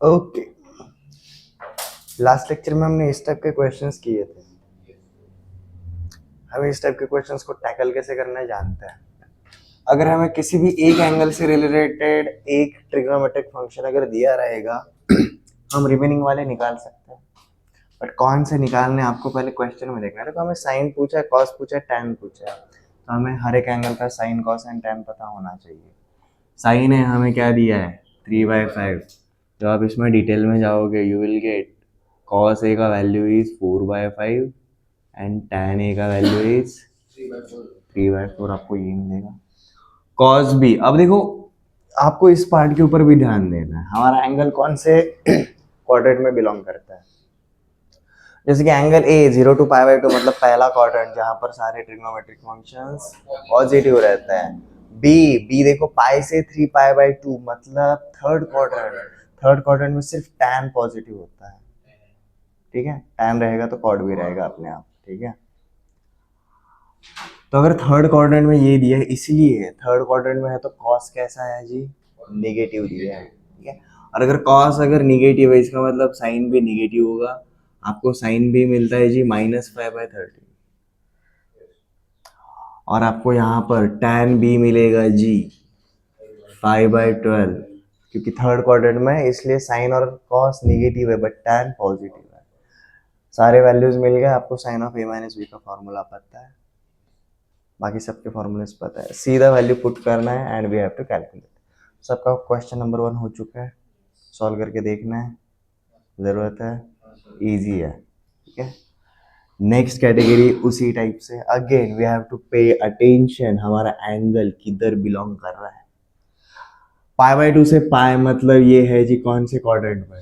Okay, last lecture में हमने इस टाइप के क्वेश्चंस किए थे। हमें इस टाइप के क्वेश्चंस को टैकल कैसे करना है जानते हैं। अगर हमें किसी भी एक एंगल से रिलेटेड एक ट्रिग्नोमेट्रिक फंक्शन अगर दिया रहेगा हम रिमेनिंग वाले निकाल सकते हैं, बट कौन से निकालने आपको पहले क्वेश्चन में देखना है। तो हमें साइन पूछा है, कॉस पूछा है, टैन पूछा है, तो हमें हर एक एंगल का साइन, कॉस एंड टैन पता होना चाहिए। साइन है हमें क्या दिया है 3/5। जब आप इसमें डिटेल में जाओगे you will get cos A का value is 4/5 and tan A का वैल्यू इज 3/4 आपको ये मिलेगा। कॉस बी, अब देखो आपको इस पार्ट के ऊपर भी ध्यान देना है, हमारा एंगल कौन से क्वाड्रेंट में बिलोंग करता है। जैसे कि एंगल ए 0 to π/2 मतलब पहला क्वाड्रेंट जहां पर सारे ट्रिग्नोमेट्रिक फंक्शंस पॉजिटिव रहते हैं। बी देखो पाई से 3π/2 मतलब थर्ड क्वाड्रेंट में सिर्फ टैन पॉजिटिव होता है। ठीक है, टैन रहेगा तो कॉड भी रहेगा अपने आप। ठीक है, तो अगर थर्ड क्वाड्रेंट में ये दिया है, इसलिए थर्ड क्वाड्रेंट में है तो कॉस कैसा है जी, नेगेटिव दिया है। ठीक है, और अगर कॉस अगर नेगेटिव है इसका मतलब साइन भी नेगेटिव होगा। आपको साइन भी मिलता है जी -5/30 और आपको यहाँ पर टैन बी मिलेगा जी 5/12, क्योंकि थर्ड क्वाड्रेंट में है इसलिए साइन और कॉस नेगेटिव है बट टैन पॉजिटिव है। सारे वैल्यूज मिल गए आपको। साइन ऑफ a - b का फॉर्मूला पता है, बाकी सबके फॉर्मूलेस पता है, सीधा वैल्यू पुट करना है and we have to calculate. सबका क्वेश्चन नंबर 1 हो चुका है, सॉल्व करके देखना है, ज़रूरत है, इजी है। ठीक है, नेक्स्ट कैटेगरी उसी टाइप से, again we have to pay attention हमारा एंगल किधर बिलोंग कर रहा है। π/2 से पाई मतलब ये है जी कौन से क्वाड्रेंट में,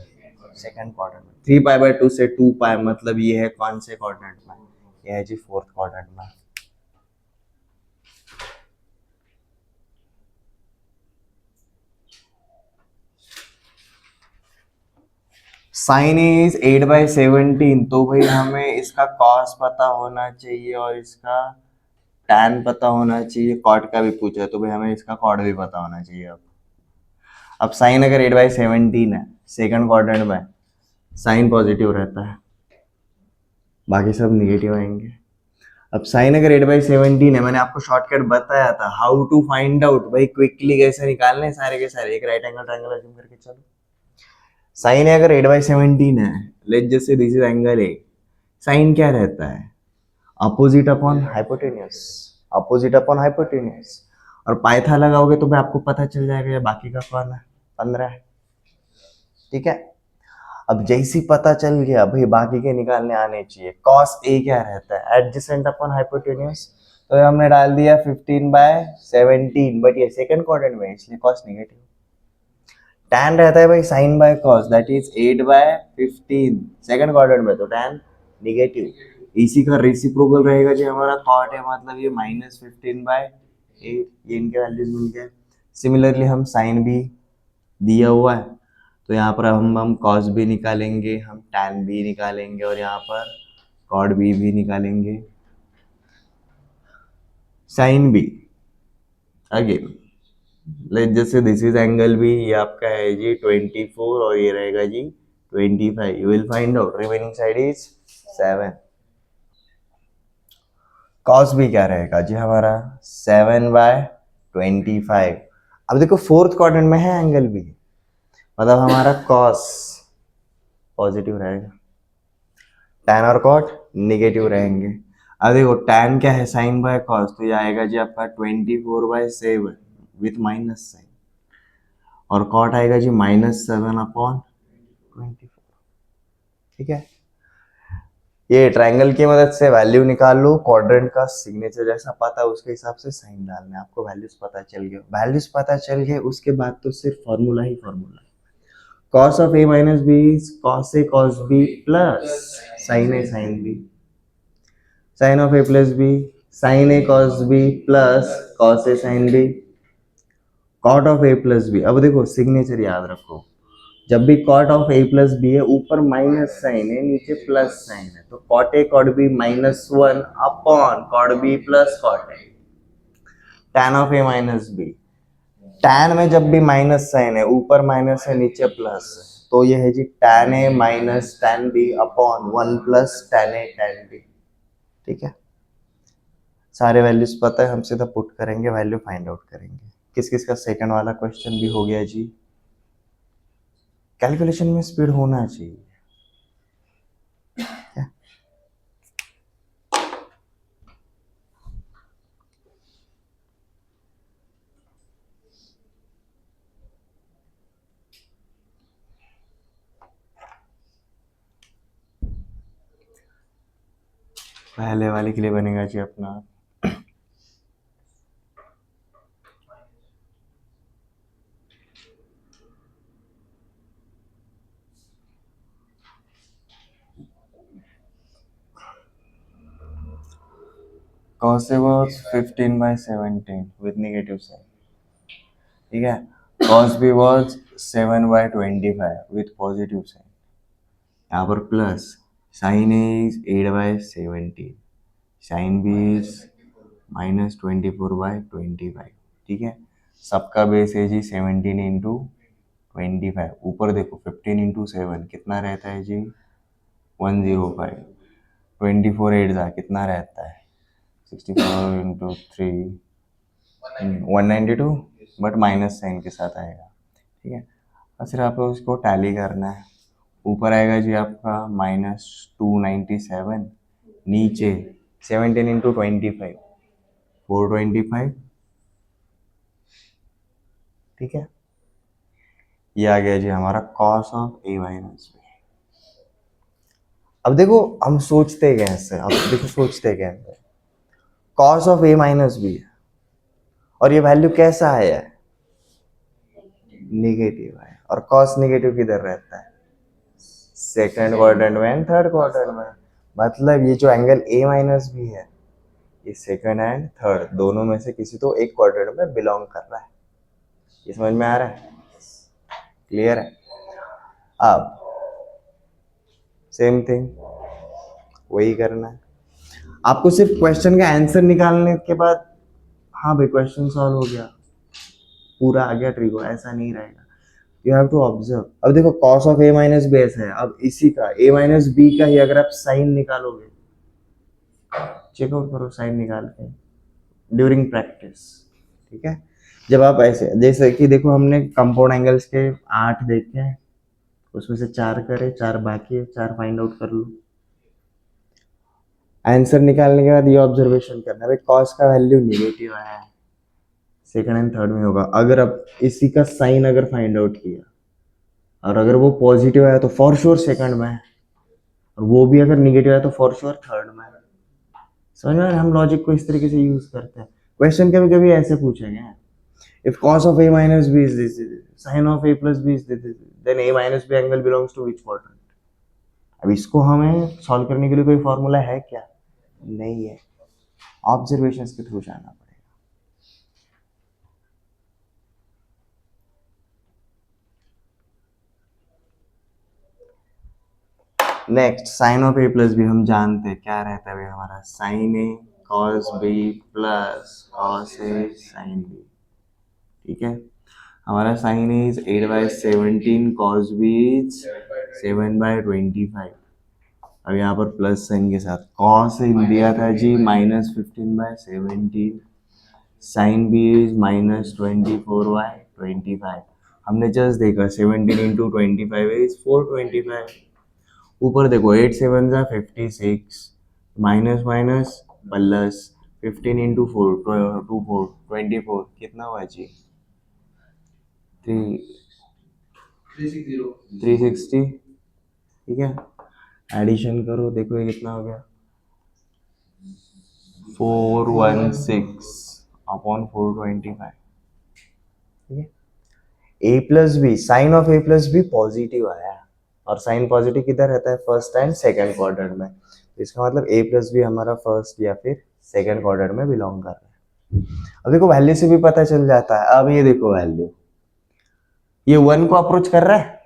सेकंड क्वाड्रेंट में। 3π/2 से 2π मतलब ये है कौन से क्वाड्रेंट में, ये है जी फोर्थ क्वाड्रेंट में। साइन इज 8/17, तो भाई हमें इसका कॉस पता होना चाहिए और इसका टैन पता होना चाहिए। कॉट का भी पूछा है तो भाई हमें इसका कॉट भी पता होना चाहिए। अब साइन अगर 8/17 है सेकंड क्वाड्रेंट में, साइन पॉजिटिव रहता है, बाकी सब निगेटिव आएंगे। अब साइन अगर 8/17 है, मैंने आपको शॉर्टकट बताया था हाउ टू फाइंड आउट, भाई क्विकली कैसे निकालने सारे के सारे। एक राइट एंगल ट्रायंगल अज्यूम करके चलो, साइन है अगर 8/17 है, let just say this is angle A, sine क्या रहता है, opposite upon hypotenuse, opposite upon hypotenuse. और पाइथा लगाओगे तो भाई आपको पता चल जाएगा ये बाकी का कौन है, 15 है। ठीक है, अब जैसी पता चल गया भाई बाकी के निकालने आने चाहिए। कॉस ए क्या रहता है, एडजेसेंट अपॉन हाइपोटेन्यूस, तो हमने डाल दिया 15/17, बट ये सेकंड क्वाड्रेंट में इसलिए कॉस नेगेटिव। टैन रहता है भाई sine by cos, that is 8/15 second quadrant में, तो टैन नेगेटिव। इसी का रेसिप्रोकल रहेगा जो हमारा कॉट है, मतलब ये -15/8, ये इनके वैल्यूज मिल गए। सिमिलरली हम साइन भी दिया हुआ है तो यहाँ पर हम कॉस भी निकालेंगे, हम टैन भी निकालेंगे और यहाँ पर कॉट भी निकालेंगे। साइन भी अगेन लेट जैसे दिस इज एंगल भी, ये आपका है जी 24 और ये रहेगा जी 25। You will find out remaining side is 7। Cos भी क्या रहेगा जी हमारा 7/25। अब देखो फोर्थ क्वाड्रेंट में है एंगल भी, मतलब हमारा कॉस पॉजिटिव रहेगा, टैन और कॉट नेगेटिव रहेंगे। अब देखो टैन क्या है साइन बाय कॉस, तो ये आएगा जी आपका 24/7 विथ माइनस साइन, और कॉट आएगा जी -7/24। ठीक है, ये ट्रायंगल की मदद से वैल्यू निकाल लो, क्वाड्रेंट का सिग्नेचर जैसा पता है उसके हिसाब से साइन डालना है। आपको वैल्यूज पता चल गए, वैल्यूज पता चल गए उसके बाद तो सिर्फ formula he formula. cos of a minus b is cos a cos b plus sin a sin b, sin of a plus b sin a cos b plus cos a sin b, cot of a plus b। अब देखो signature याद रखो, जब भी cot of a plus b है ऊपर minus sign है नीचे प्लस साइन है, तो cot a cot b -1 upon cot b plus cot a। tan of a minus b, tan में जब भी माइनस साइन है ऊपर माइनस है नीचे प्लस है, तो ये है जी tan a minus tan b upon 1 plus tan a tan b। ठीक है, सारे वैल्यूज पता है, हम सीधा पुट करेंगे, वैल्यू फाइंड आउट करेंगे। किस किस का सेकंड वाला क्वेश्चन भी हो गया जी। कैलकुलेशन में स्पीड होना चाहिए। क्या? पहले वाले के लिए बनेगा जी अपना cos A was 15/17 with negative sign। ठीक है, cos B was 7/25 with positive sign। यहाँ पर plus sin A is 8/17, sin B is -24/25। ठीक है, सबका बेस है जी 17 इंटू 25। ऊपर देखो 15 इंटू 7 कितना रहता है जी 105। 24 8 जा कितना रहता है 64 इंटू 3 192, बट माइनस साइन के साथ आएगा। ठीक है, और फिर आपको उसको टैली करना है। ऊपर आएगा जी आपका -297, नीचे 17 इंटू 25 425। ठीक है, ये आ गया जी हमारा cos of A minus B। अब देखो हम सोचते कैसे, अब देखो सोचते कैसे, cos of A minus B है और ये वैल्यू कैसा आया है नेगेटिव है, और cos नेगेटिव किधर रहता है सेकंड क्वाड्रेंट में एंड थर्ड क्वाड्रेंट में। मतलब ये जो एंगल A माइनस B है ये सेकंड एंड थर्ड दोनों में से किसी तो एक क्वाड्रेंट में बिलोंग कर रहा है। ये समझ में आ रहा है, क्लियर है। अब सेम थिंग वही करना है आपको, सिर्फ क्वेश्चन का आंसर निकालने के बाद हाँ भाई क्वेश्चन सॉल्व हो गया, पूरा आ गया ट्रिको, ऐसा नहीं रहेगा। You have to observe. अब देखो cos of A minus B ऐसा है, अब इसी का A माइनस B का ही अगर आप साइन निकालोगे, चेकआउट करो साइन निकाल के ड्यूरिंग प्रैक्टिस। ठीक है, जब आप ऐसे जैसे कि देखो हमने कंपाउंड एंगल्स के 8 देखे हैं, उसमें से 4 करे, 4 बाकी है, 4 फाइंड आउट कर लो। आंसर निकालने के बाद ये ऑब्जर्वेशन करना है, कॉस का वैल्यू नेगेटिव आया है, सेकंड एंड थर्ड में होगा। अगर अब इसी का साइन अगर फाइंड आउट किया और अगर वो पॉजिटिव आया तो फॉर श्योर सेकंड में है, और वो भी अगर निगेटिव आया तो फॉर श्योर थर्ड में है। समझ में, हम लॉजिक को इस तरीके से यूज करते हैं। क्वेश्चन कभी कभी ऐसे पूछेंगे, if cos of A minus B is this, sin of A plus B is this, then A minus B angle belongs to which quadrant? अब इसको हमें सॉल्व करने के लिए कोई फॉर्मूला है क्या? नहीं है, ऑब्जर्वेशंस के थ्रू जाना पड़ेगा। Next sine of A plus B, हम जानते हैं क्या रहता है भाई हमारा sine A cos B plus cos A sin B। ठीक है, हमारा sine is 8/17, cos B is 7/25। अब यहाँ पर प्लस साइन के साथ cos दिया था जी -15/17, साइन B इज -24/25। हमने जस्ट देखा 17 इंटू 25 इज 425। ऊपर देखो 8 7 जा 56, माइनस माइनस प्लस 15 इंटू 4 24 कितना हुआ जी 360। ठीक है, एडिशन करो देखो ये कितना हो गया 416 अपॉन 425। ठीक है, A plus B, sine of A plus B positive आया, और साइन पॉजिटिव किधर रहता है फर्स्ट एंड सेकंड क्वाड्रेंट में। तो इसका मतलब ए प्लस बी हमारा फर्स्ट या फिर सेकंड क्वाड्रेंट में बिलोंग कर रहा है। अब देखो वैल्यू से भी पता चल जाता है। अब ये देखो वैल्यू ये 1 को अप्रोच कर रहा है,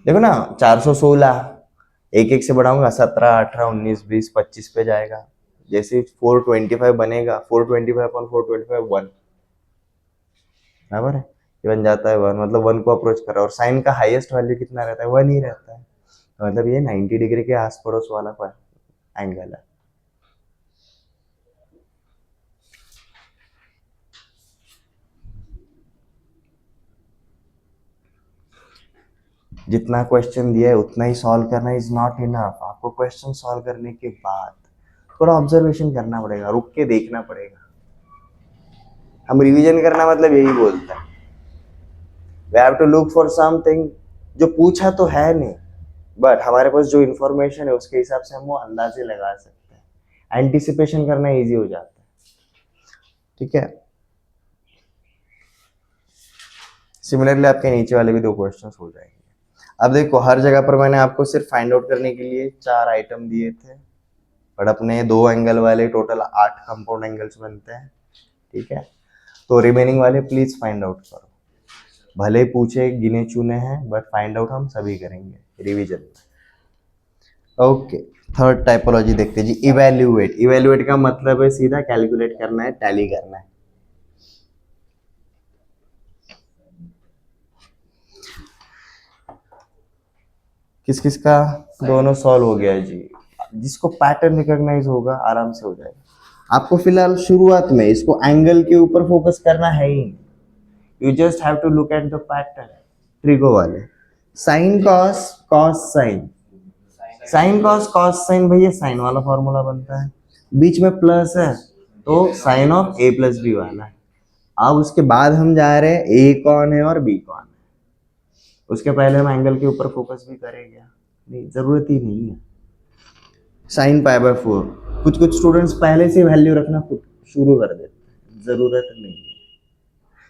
देखो ना 416, एक एक से बढ़ाऊंगा 17 18 19 20 25 पे जाएगा। जैसे 425 बनेगा 425 अपॉन 425 1 बराबर है। ये बन जाता है 1, मतलब 1 को अप्रोच कर रहा है, और साइन का हाईएस्ट वैल्यू कितना रहता है, 1 ही रहता है, तो मतलब ये 90 डिग्री के आस पड़ोस वाला एंगल है। जितना क्वेश्चन दिया है उतना ही सॉल्व करना इज नॉट इनफ। आपको क्वेश्चन सॉल्व करने के बाद थोड़ा ऑब्जर्वेशन करना पड़ेगा, रुक के देखना पड़ेगा। हम रिवीजन करना मतलब यही बोलता है, we have to look for something जो पूछा तो है नहीं, बट हमारे पास जो इंफॉर्मेशन है उसके हिसाब से हम वो अंदाजे लगा सकते हैं, एंटिसिपेशन करना इजी हो जाता है। ठीक है, सिमिलरली आपके नीचे वाले भी 2 क्वेश्चंस हो जाएंगे। अब देखो, हर जगह पर मैंने आपको सिर्फ फाइंड आउट करने के लिए 4 आइटम दिए थे, बट अपने 2 एंगल वाले टोटल 8 कंपाउंड एंगल्स बनते हैं। ठीक है, तो रिमेनिंग वाले प्लीज फाइंड आउट करो, भले पूछे गिने चुने हैं, बट फाइंड आउट हम सभी करेंगे रिवीजन में। ओके, थर्ड टाइपोलॉजी देखते हैं जी, इवेल्युएट। इवेल्युएट का मतलब है सीधा कैलकुलेट करना है, टैली करना है। किस किस का दोनों सॉल्व हो गया है जी, जिसको पैटर्न रिकॉग्नाइज होगा आराम से हो जाएगा। आपको फिलहाल शुरुआत में इसको एंगल के ऊपर फोकस करना है ही, you just have to look at the pattern. Trigo वाले sine cos cos sine, sine cos cos sine, भैया साइन वाला फॉर्मूला बनता है, बीच में प्लस है तो sine of A plus B वाला है। अब उसके बाद हम जा रहे हैं ए कौन है और बी कौन है, उसके पहले हम एंगल के ऊपर फोकस भी करेंगे, नहीं जरूरत ही नहीं है। साइन पाई बाय 4, कुछ कुछ स्टूडेंट्स पहले से वैल्यू रखना शुरू कर देते हैं, जरूरत नहीं है।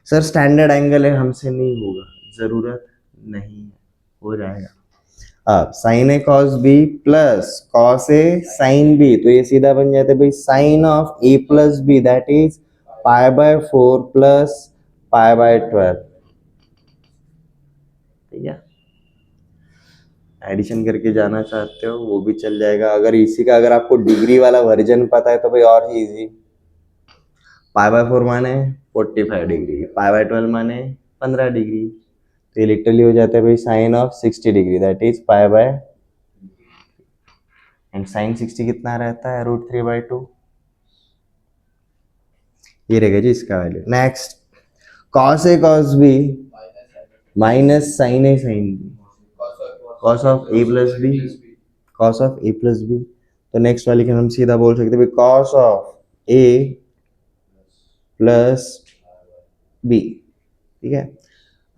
सर स्टैंडर्ड एंगल है हमसे नहीं होगा, जरूरत नहीं है, हो जाएगा। अब sine A cos B plus cos A sine B, तो ये सीधा बन जाता है भाई sine of A plus B, that is pi by 4 plus pi by 12। ठीक है, एडिशन करके जाना चाहते हो वो भी चल जाएगा। अगर इसी का अगर आपको डिग्री वाला वर्जन पता है तो भाई और ही इजी, पाई बाय 4 माने 45 डिग्री, पाई बाय 12 माने 15 डिग्री, तो ये लिटरली हो जाता है भाई sine of 60 degree, that is pi by, and sine 60 कितना रहता है, √3/2। ये रहेगा जी इसका value. Next, cos A cos B minus sine A sine B, cos of A plus B, cos of A plus B, तो नेक्स्ट वाली का हम सीधा बोल सकते हैं cos of A plus B. ठीक है,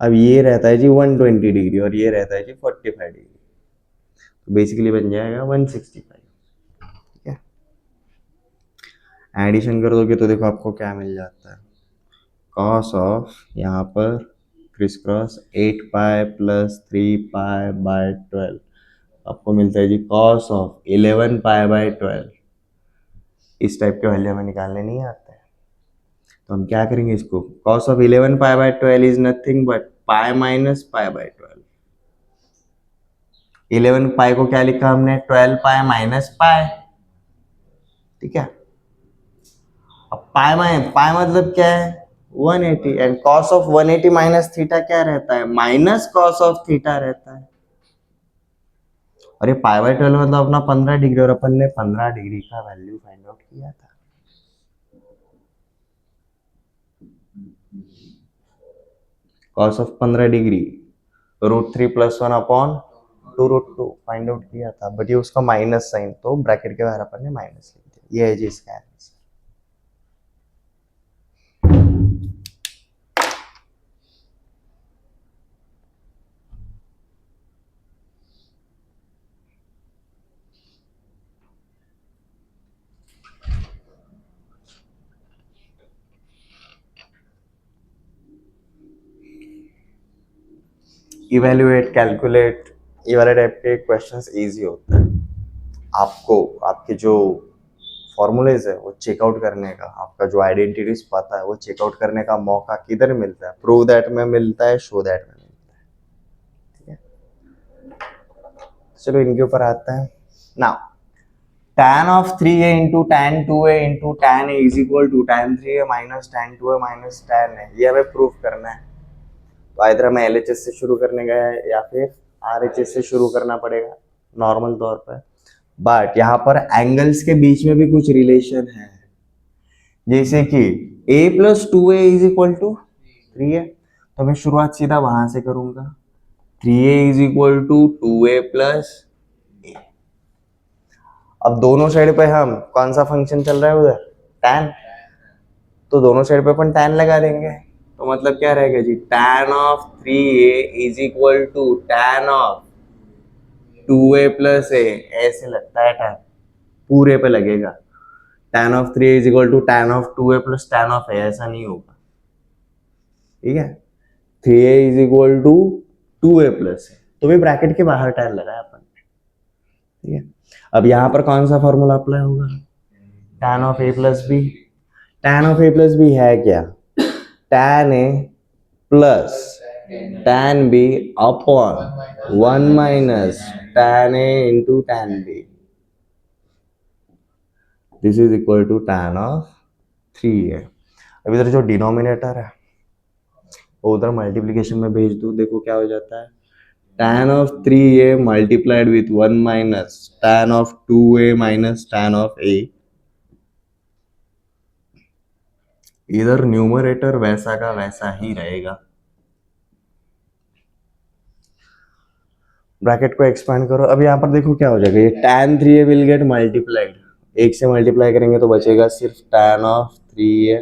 अब ये रहता है जी 120 डिग्री और ये रहता है जी 45 डिग्री, तो बेसिकली बन जाएगा 165। ठीक है, एडिशन कर दोगे तो देखो आपको क्या मिल जाता है, कॉस ऑफ यहाँ पर criss cross 8 pi plus 3 pi by 12, आपको मिलता है जी कॉस ऑफ 11 पाई बाय 12। इस टाइप के वैल्यू हमें निकालने नहीं आते हैं, तो हम क्या करेंगे इसको, cos of 11 pi by 12 is nothing but pi minus pi by 12। 11 पाई को क्या लिखा हमने, 12 पाई माइनस पाई। ठीक है, अब पाई मतलब क्या है, 180, and cos of 180 minus theta क्या रहता है, माइनस कॉस ऑफ थीटा रहता है। और ये पाई बाय 12 मतलब अपना 15 डिग्री, और अपन ने 15 डिग्री का वैल्यू फाइंड आउट किया था। Cos of 15 degree √3 + 1 upon 2√2 find out किया था, बट ये उसका माइनस साइन, तो ब्रैकेट के बाहर अपन ने माइनस लिख दिया। ये है जी इसका आंसर। इवेल्युएट, कैलकुलेट, ये वाले टाइप के क्वेश्चंस इजी होते हैं। आपको आपके जो फॉर्मूलेज है वो चेकआउट करने का, आपका जो आइडेंटिटीज पता है वो चेकआउट करने का मौका किधर मिलता है, प्रूव दैट में मिलता है, शो दैट में मिलता है। ठीक है, चलो इनके ऊपर आता है। Now tan of 3a into tan 2a into tan a is equal to tan 3a minus tan 2a minus tan a, ये हमें प्रूफ करना है। आइदर हमें एलएचएस से शुरू करने गए या फिर आरएचएस से शुरू करना पड़ेगा नॉर्मल तौर पर। बट यहाँ पर एंगल्स के बीच में भी कुछ रिलेशन है, जैसे कि a plus two A is equal to 3a, तो मैं शुरुआत सीधा वहां से करूंगा। 3a is equal to 2a plus A. अब दोनों साइड पे हम कौन सा फंक्शन चल रहा है उधर, tan, तो दोनों साइड पे अपन tan लगा देंगे। तो मतलब क्या रहेगा जी, tan of 3a is equal to tan of 2a plus A, ऐसे लगता है tan पूरे पे लगेगा। tan of 3a is equal to tan of 2a plus tan of A, ऐसा नहीं होगा, ठीक है। 3a is equal to 2a plus A, तो भी ब्रैकेट के बाहर tan लगाया अपन, ठीक है। अब यहाँ पर कौन सा फॉर्मूला अप्लाई होगा, tan of a plus B. tan of a plus B है क्या, tan a plus tan b upon 1 minus tan a into tan b, this is equal to tan of 3a। अब इधर जो denominator है वो उधर multiplication में भेज दूं, देखो क्या हो जाता है, tan of 3a multiplied with 1 minus tan of 2a minus tan of a। इधर न्यूमरेटर वैसा का वैसा ही रहेगा। ब्रैकेट को एक्सपांड करो, अब यहाँ पर देखो क्या हो जाएगा, ये tan 3a will get multiplied, एक से मल्टीप्लाई करेंगे तो बचेगा सिर्फ tan ऑफ 3a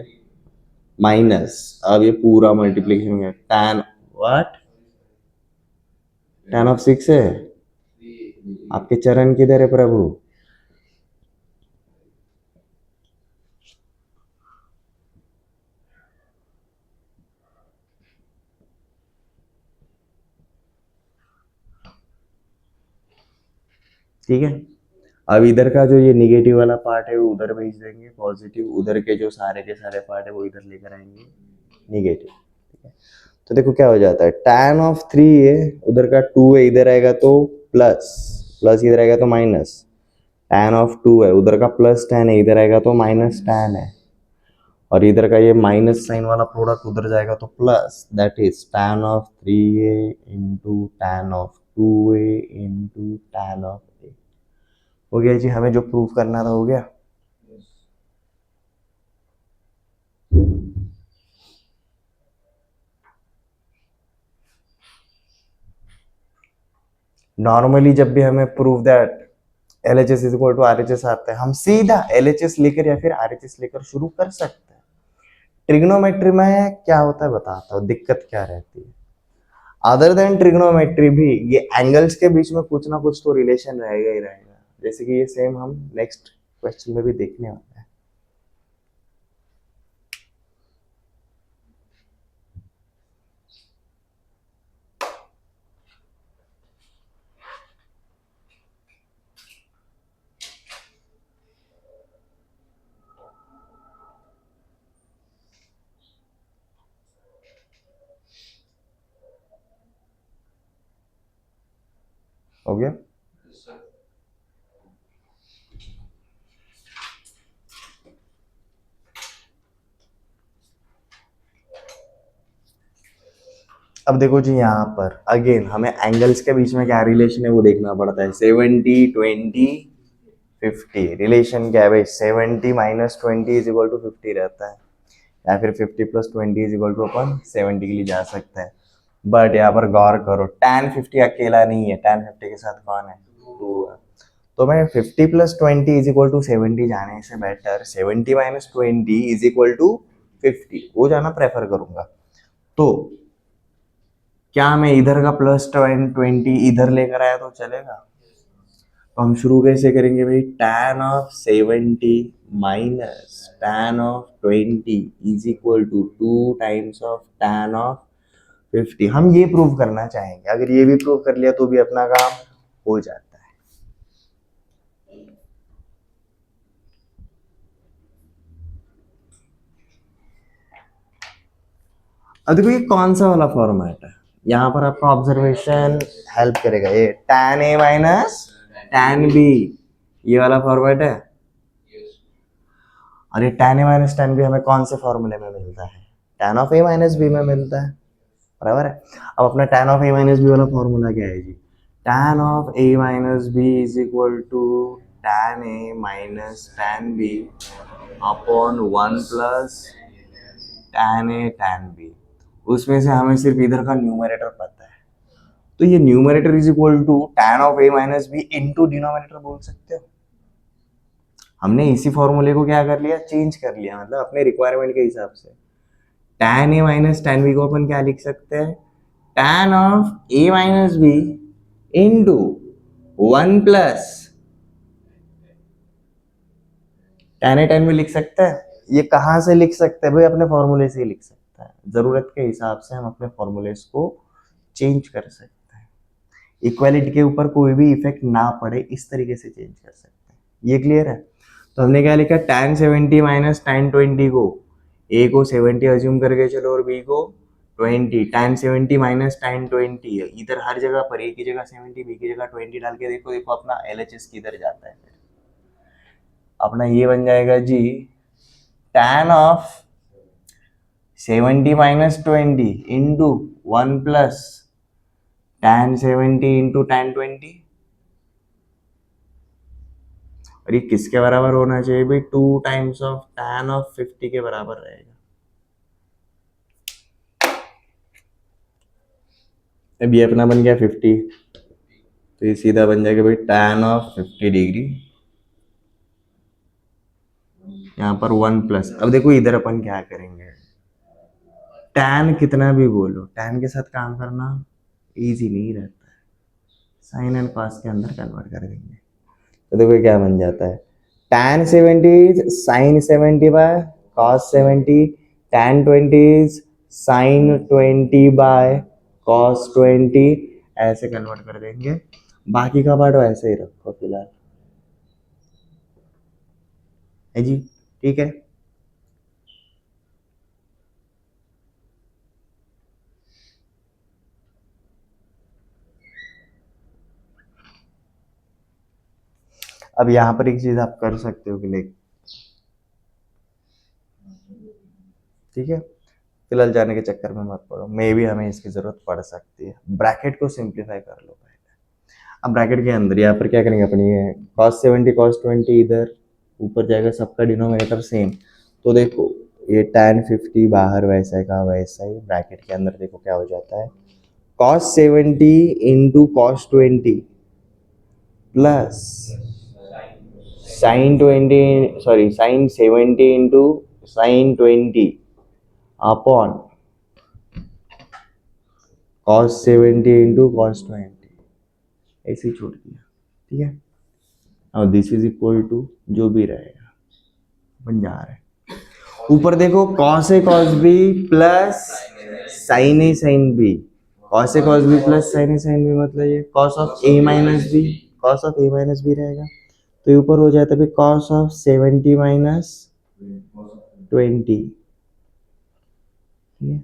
माइनस, अब ये पूरा मल्टीप्लीकेशन है tan व्हाट, tan ऑफ 6 है। आपके चरण किधर है प्रभु, ठीक है। अब इधर का जो ये निगेटिव वाला पार्ट है वो उधर भेज देंगे पॉजिटिव, उधर के जो सारे के सारे पार्ट है वो इधर लेकर आएंगे निगेटिव, ठीक है। तो देखो क्या हो जाता है, tan ऑफ 3a उधर का 2a इधर आएगा तो प्लस, प्लस इधर आएगा तो माइनस, tan ऑफ 2 है उधर का प्लस tan है, इधर आएगा तो माइनस tan है, और इधर का ये माइनस साइन वाला प्रोडक्ट उधर जाएगा तो plus, that is tan of 3a into tan of 2a into tan of a। हो गया जी, हमें जो प्रूफ करना था हो गया। नॉर्मली जब भी हमें prove that LHS is equal to RHS आता है, हम सीधा LHS लेकर या फिर RHS लेकर शुरू कर सकते हैं। ट्रिग्नोमेट्री में क्या होता है बताता हूँ, दिक्कत क्या रहती है। अदर देन ट्रिग्नोमेट्री भी ये एंगल्स के बीच में कुछ ना कुछ तो रिलेशन रहेगा ही रहेगा, जैसे कि ये सेम हम नेक्स्ट क्वेश्चन में भी देखने वाले हैं। हो गया, अब देखो जी यहाँ पर अगेन हमें एंगल्स के बीच में क्या रिलेशन है वो देखना पड़ता है। 70 20 50 रिलेशन क्या है भाई, 70 माइनस 20 इज इक्वल टू 50 रहता है, या फिर 50 प्लस 20 इज इक्वल टू अपन 70 के लिए जा सकते हैं। बट यहाँ पर गौर करो, tan 50 अकेला नहीं है, tan 50 के साथ कौन है, 2 है। तो मैं 50 प्लस 20 इज इक्वल टू 70 जाने से better 70 minus 20 is equal to 50 वो जाना प्रेफर करूंगा। तो क्या मैं इधर का प्लस 20 इधर लेकर आया तो चलेगा। तो हम शुरू कैसे करेंगे भाई, tan of 70 minus tan of 20 is equal to 2 times of tan of 50। हम ये प्रूव करना चाहेंगे, अगर ये भी प्रूव कर लिया तो भी अपना काम हो जाता है। अब देखो ये कौन सा वाला फॉर्मेट है, यहाँ पर आपका ऑब्जर्वेशन हेल्प करेगा, ये tan a minus tan b, ये वाला फॉर्मेट है। और ये tan a minus tan b हमें कौन से फॉर्मूले में मिलता है, tan of a minus b में मिलता है। बराबर है। अब अपना tan of a minus B वाला फॉर्मूला क्या है जी? tan of a minus B is equal to tan a minus tan b upon 1 plus tan a tan b। उसमें से हमें सिर्फ इधर का न्यूमरेटर पता है, तो ये numerator is equal to tan of a minus B into denominator बोल सकते हो। हमने इसी फॉर्मूले को क्या कर लिया, चेंज कर लिया, मतलब अपने रिक्वायरमेंट के हिसाब से। tan a minus tan b को अपन क्या लिख सकते हैं, tan of a minus B into 1 plus tan a tan b लिख सकते हैं। ये कहाँ से लिख सकते हैं भाई, अपने फॉर्मूले से ही लिख सकते हैं। जरूरत के हिसाब से हम अपने फॉर्मूलेस को चेंज कर सकते हैं, इक्वालिटी के ऊपर कोई भी इफेक्ट ना पड़े, इस तरीके से चेंज कर सकते हैं। ये क्लियर है? तो हमने क्या लिखा, tan 70 माइनस tan 20 को, a को 70 अज्यूम करके चलो और b को 20, tan 70 माइनस tan 20 है, इधर हर जगह पर a की जगह 70 b की जगह 20 डाल के देखो, देखो अपना LHS किधर जाता है। अपना ये बन जाएगा जी tan of 70 minus 20 into 1 plus tan 70 into tan 20। और ये किसके बराबर होना चाहिए भाई, 2 टाइम्स ऑफ tan ऑफ 50 के बराबर रहेगा। अब ये अपना बन गया 50, तो ये सीधा बन जाएगा भाई tan ऑफ 50 डिग्री, यहाँ पर 1 प्लस। अब देखो इधर अपन क्या करेंगे, tan कितना भी बोलो, tan के साथ काम करना इजी नहीं रहता है, साइन एंड कॉस के अंदर कन्वर्ट कर देंगे। तो देखो क्या बन जाता है, tan 70 is sin 70 by cos 70, tan 20 is sin 20 by cos 20, ऐसे कन्वर्ट कर देंगे। बाकी का पार्ट वैसे ही रखो फिलहाल, है जी, ठीक है। अब यहाँ पर एक चीज आप कर सकते हो कि लाइक, ठीक है, फिलहाल जाने के चक्कर में मत पड़ो, मे भी हमें इसकी जरूरत पड़ सकती है। ब्रैकेट को सिंप्लीफाई कर लो पहले। अब ब्रैकेट के अंदर यहाँ पर क्या करेंगे अपनी, ये cos 70 cos 20 इधर ऊपर जाएगा, सबका डिनोमिनेटर सेम। तो देखो ये tan 50 बाहर वैसा का वैसा ही, ब्रैकेट के अंदर देखो क्या हो जाता है, cos 70 into cos 20 plus sin 20, sorry sin 70 into sin 20 upon cos 70 into cos 20, ऐसे ही छोड़ दिया, ठीक है। और दिस इज इक्वल टू जो भी रहेगा बन जा रहा है। ऊपर देखो cos a cos b plus sin a sin b, cos a cos b plus sin a sin b मतलब ये cos of a minus b, cos of a minus b रहेगा। तो ये ऊपर हो जाता है cos ऑफ 70 माइनस 20, ठीक है।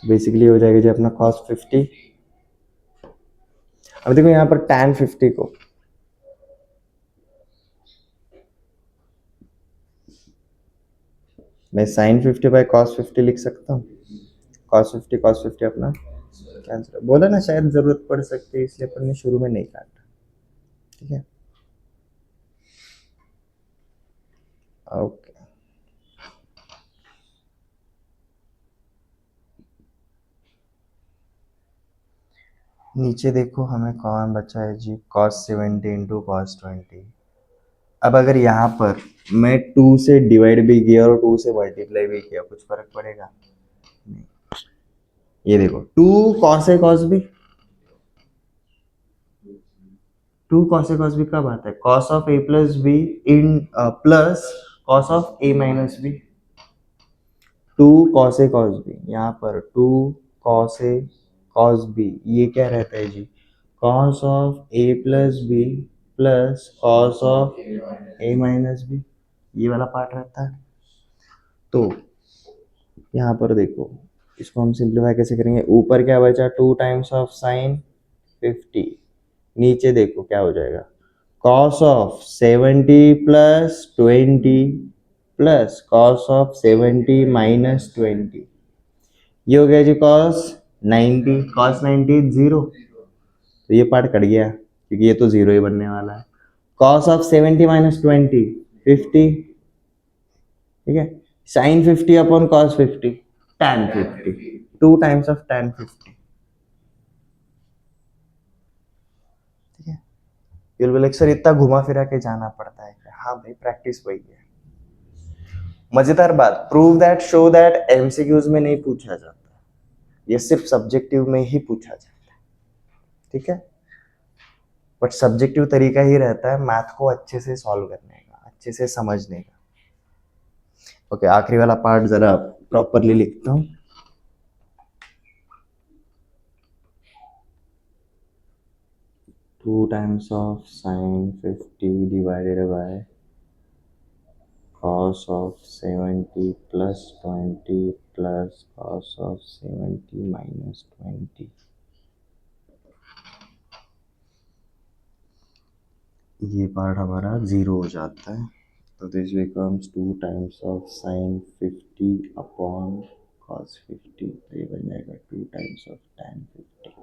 तो बेसिकली हो जाएगा जी अपना cos 50। अब देखो यहाँ पर tan 50 को मैं sin 50 बाय cos 50 लिख सकता हूँ। cos 50 अपना कैंसिल, बोला ना शायद जरूरत पड़ सकती है, इसलिए अपन ने शुरू में नहीं काटा, ठीक है। ओके, नीचे देखो हमें कौन बचा है जी, cos 70 इंटू cos 20। अब अगर यहाँ पर मैं 2 से डिवाइड भी किया और 2 से मल्टीप्लाई भी किया, कुछ फर्क पड़ेगा नहीं। ये देखो 2 cos a cos b, 2 cos a cos b कब आता है, cos of a plus b in plus cos of a minus b। 2 cos a cos b, यहाँ पर 2 cos a cos b, ये क्या रहता है जी, cos of a plus b plus cos of a minus b, ये वाला part रहता है। तो यहाँ पर देखो, इसको हम सिंप्लीफाई कैसे करेंगे, ऊपर क्या बचा 2 टाइम्स ऑफ साइन 50, नीचे देखो क्या हो जाएगा cos of 70 plus 20 plus cos of 70 minus 20, ये हो गया जी cos 90, cos 90 जीरो, तो ये पार्ट कट गया क्योंकि ये तो जीरो ही बनने वाला है। cos ऑफ 70 माइनस 20 50, ठीक है, sin 50 upon cos 50 tan 50, 2 times of tan 50, ठीक है। you'll be like सर इतना घुमा फिरा के जाना पड़ता है क्या? हाँ भाई, प्रैक्टिस वही है। मजेदार बात, prove that show that MCQs में नहीं पूछा जाता, ये सिर्फ सब्जेक्टिव में ही पूछा जाता है, ठीक है। बट सब्जेक्टिव तरीका ही रहता है मैथ को अच्छे से सॉल्व करने का, अच्छे से समझने का। ओके, आखिरी वाला पार्ट जरा प्रॉपरली लिखता हूँ। To times of sine 50 divided by cos of 70 plus 20 plus cos of 70 minus 20, ये पार्ट हमारा जीरो हो जाता है, तो this becomes 2 times of sine 50 upon cos 50, तो ये बन जाएगा 2 times of tan 50।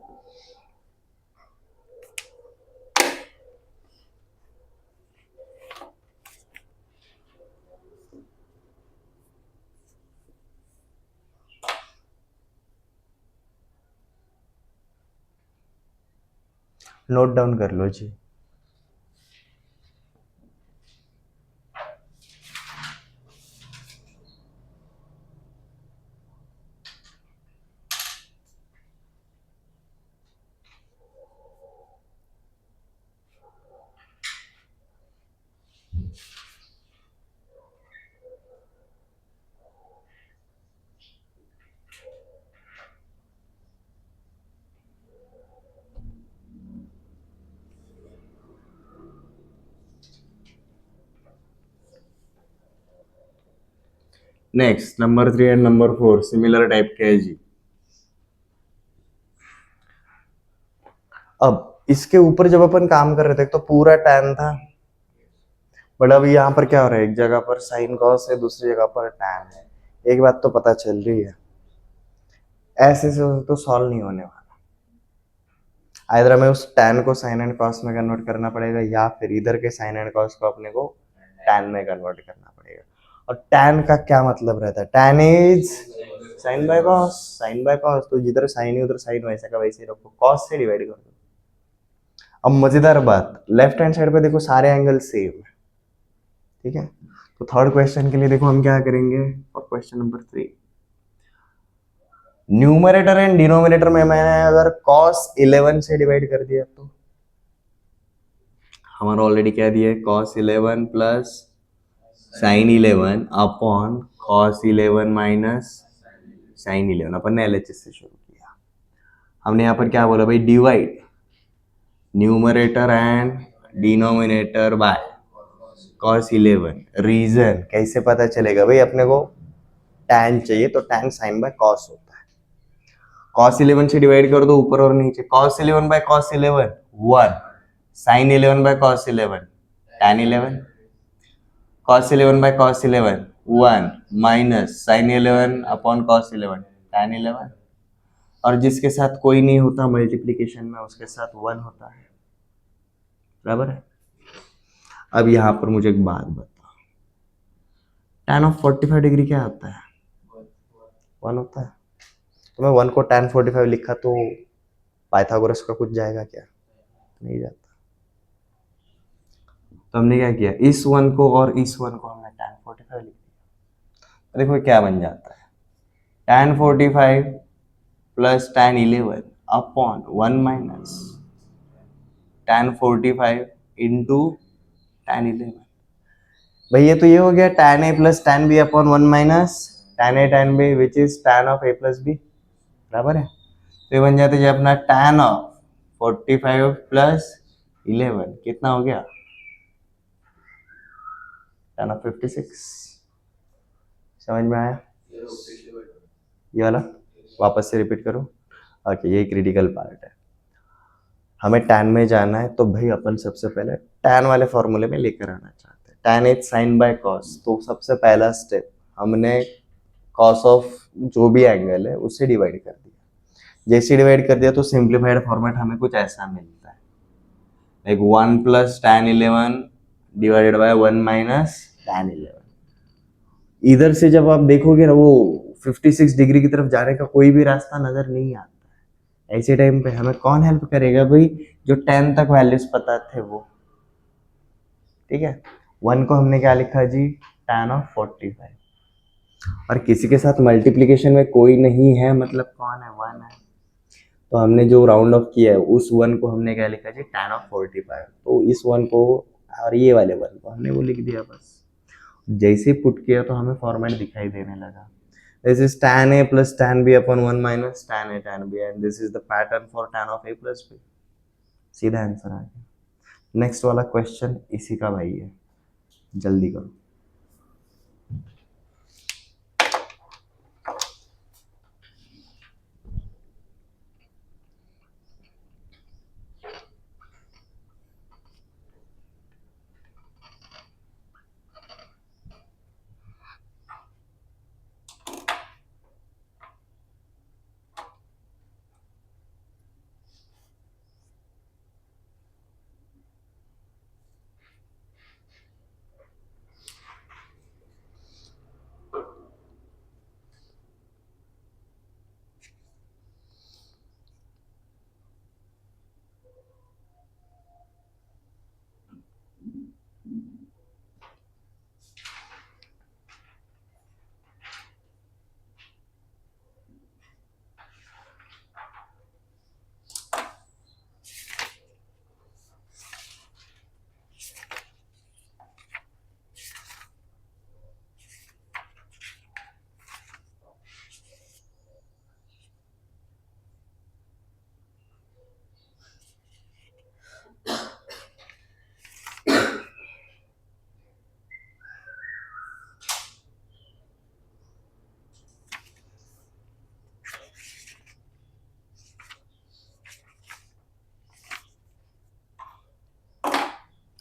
Note down कर लो जी। Next number 3 and number 4 similar type के है जी। अब इसके ऊपर जब अपन काम कर रहे थे तो पूरा tan था, बट अब यहाँ पर क्या हो रहा है, एक जगह पर साइन कॉस है, दूसरी जगह पर tan है। एक बात तो पता चल रही है, ऐसे से तो सॉल्व नहीं होने वाला। आइदर हमें उस tan को sin एंड cos में कन्वर्ट करना पड़ेगा, या फिर इधर के sin एंड cos को अपने को tan में कन्वर्ट करना पड़ेगा। और tan का क्या मतलब रहता है, tan is sin by cos, sin by cos, तो जिधर sin है उधर sin वैसा का वैसे ही रखो, cos से डिवाइड कर दो। अब मजेदार बात, लेफ्ट हैंड साइड पे देखो सारे एंगल सेम है, ठीक है। तो थर्ड क्वेश्चन के लिए देखो हम क्या करेंगे, और question number 3, numerator and denominator में मैंने अगर cos 11 से डिवाइड कर दिया तो हमारा ऑलरेडी क्या दिया है, cos 11 plus sin 11 upon cos 11 minus sin 11, अपन ने LHS से शुरू किया। हमने यहाँ पर क्या बोला भाई, divide numerator and denominator by cos 11। Reason कैसे पता चलेगा भाई, अपने को tan चाहिए तो tan sin बाय cos होता है। cos 11 से डिवाइड कर दो ऊपर और नीचे, cos 11 by cos 11 1, sin 11 by cos 11 tan 11, cos 11 by cos 11 1 minus sin 11 upon cos 11 tan 11, और जिसके साथ कोई नहीं होता मल्टीप्लीकेशन में उसके साथ 1 होता है, बराबर है। अब यहाँ पर मुझे एक बात बता, tan ऑफ 45 डिग्री क्या होता है, 1 होता है। तो मैं 1 को tan 45 लिखा तो पाइथागोरस का कुछ जाएगा क्या, नहीं जाता। तो हमने क्या किया, इस 1 को और इस 1 को हमने tan 45 लिख दिया। देखो क्या बन जाता है, tan 45 plus tan 11 upon 1 minus tan 45 into tan 11। भैया तो ये हो गया tan a plus tan b upon 1 minus tan a tan b which is tan of a plus b, बराबर है। तो ये बन जाता है अपना tan ऑफ 45 प्लस 11 कितना हो गया, tan ऑफ 56, समझ में आया? ये वाला वापस से रिपीट करो। ओके, ये क्रिटिकल पार्ट है। हमें टैन में जाना है तो भाई अपन सबसे पहले टैन वाले फॉर्मूले में लेकर आना चाहते हैं। Tan is sine by cos, तो सबसे पहला स्टेप हमने कॉस ऑफ जो भी एंगल है उससे डिवाइड कर दिया। जैसे डिवाइड कर दिया तो सिंप्लीफाइड फॉर्मेट हमें कुछ ऐसा मिलता है, like 1 plus tan 11 divided by 1 minus tan 11। इधर से जब आप देखोगे ना, वो 56 डिग्री की तरफ जाने का कोई भी रास्ता नजर नहीं आता है। ऐसे टाइम पे हमें कौन हेल्प करेगा भाई? जो 10 तक वैल्यूज पता थे वो। ठीक है, 1 को हमने क्या लिखा जी? tan of 45। और किसी के साथ मल्टीप्लीकेशन में कोई नहीं है, मतलब कौन है? 1 है। तो हमने जो राउंड ऑफ किया है उस 1 को हमने क्या लिखा जी? tan of 45। तो इस 1 को और ये वाले 1 को हमने वो लिख दिया बस। जैसे पुट किया तो हमें फॉर्मेट दिखाई देने लगा। This is tan a plus tan b upon 1 minus tan a tan b, and this is the pattern for tan of a plus b। सीधा आंसर आ गया। नेक्स्ट वाला क्वेश्चन इसी का भाई है, जल्दी करो।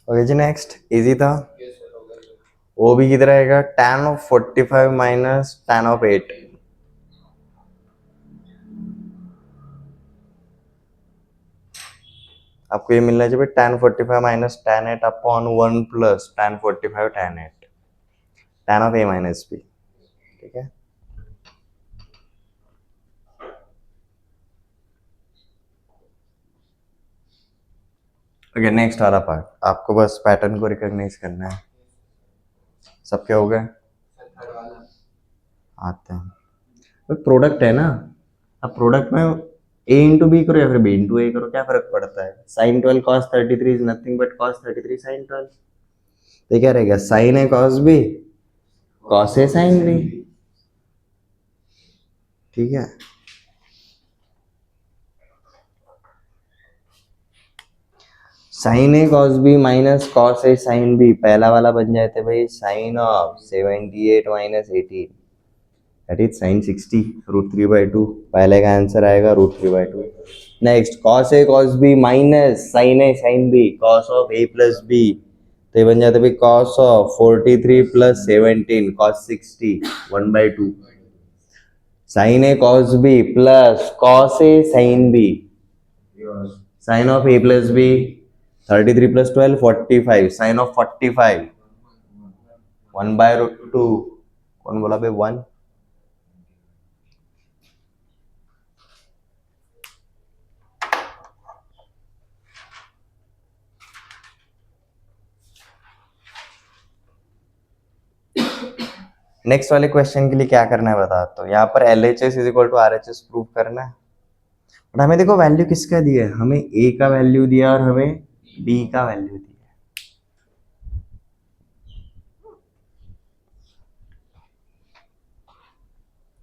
ओके जी, नेक्स्ट इजी था। वो भी किधर आएगा? tan of 45 minus tan of 8। आपको ये मिलना चाहिए tan 45 minus tan 8 upon 1 plus tan 45 tan 8, tan of a minus b। ठीक है, ओके नेक्स्ट वाला पार्ट। आपको बस पैटर्न को रिकॉग्नाइज करना है। सब क्या हो गए? आते हैं। प्रोडक्ट है ना, अब प्रोडक्ट में a इंटू बी करो या फिर b इंटू a करो, क्या फर्क पड़ता है? sin 12 cos 33 is nothing but cos 33 sin 12। तो क्या रहेगा? sin a cos b cos a sin b। ठीक है, sin a cos b minus cos a sin b, पहला वाला बन जाते भाई sin of 78 minus 18, that is sin 60 √3/2। पहले का आंसर आएगा √3/2। Next cos a cos b minus sin a sin b cos of a plus b, तो ये बन जाता है cos of 43 plus 17 cos 60 1/2। sin a cos b plus cos a sin b sin of a plus b 33 plus 12 45 sin of 45 1/2। कौन बोला बे 1? Next वाले question के लिए क्या करना है बता। तो यहाँ पर LHS is equal to RHS prove करना है। बट हमें देखो वैल्यू किसका दिया है? हमें A का वैल्यू दिया और हमें B का वैल्यू दिया।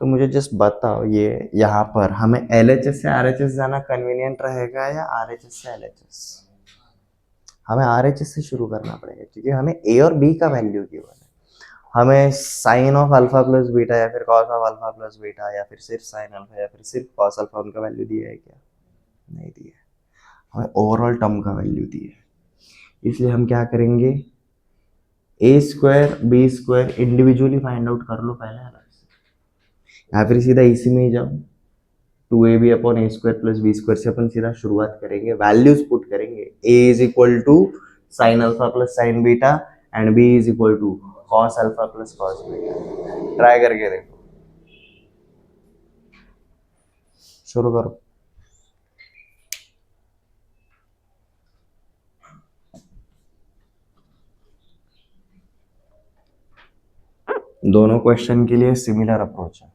तो मुझे जस्ट बताओ, ये यहाँ पर हमें LHS से RHS जाना कन्वीनियंट रहेगा या RHS से LHS? हमें RHS से शुरू करना पड़ेगा क्योंकि हमें A और B का वैल्यू गिवन है। हमें sine of alpha plus beta या फिर cos of alpha plus beta या फिर सिर्फ साइन अल्फा या फिर सिर्फ कॉस अल्फा उनका वैल्यू दिया है क्या? नहीं दिया है। हमें ओवरऑल टर्म का वैल्यू दिया है, इसलिए हम क्या करेंगे, A square B square individually find out कर लो पहले अलग से, या फिर सीधा इसी में ही जाओ, 2ab upon A square plus B square से अपन सीधा शुरुआत करेंगे, वैल्यूज पुट करेंगे, A is equal to sine alpha plus sine beta and B is equal to cos alpha plus cos beta. Try करके देखो, शुरू करो। दोनों क्वेश्चन के लिए सिमिलर अप्रोच है।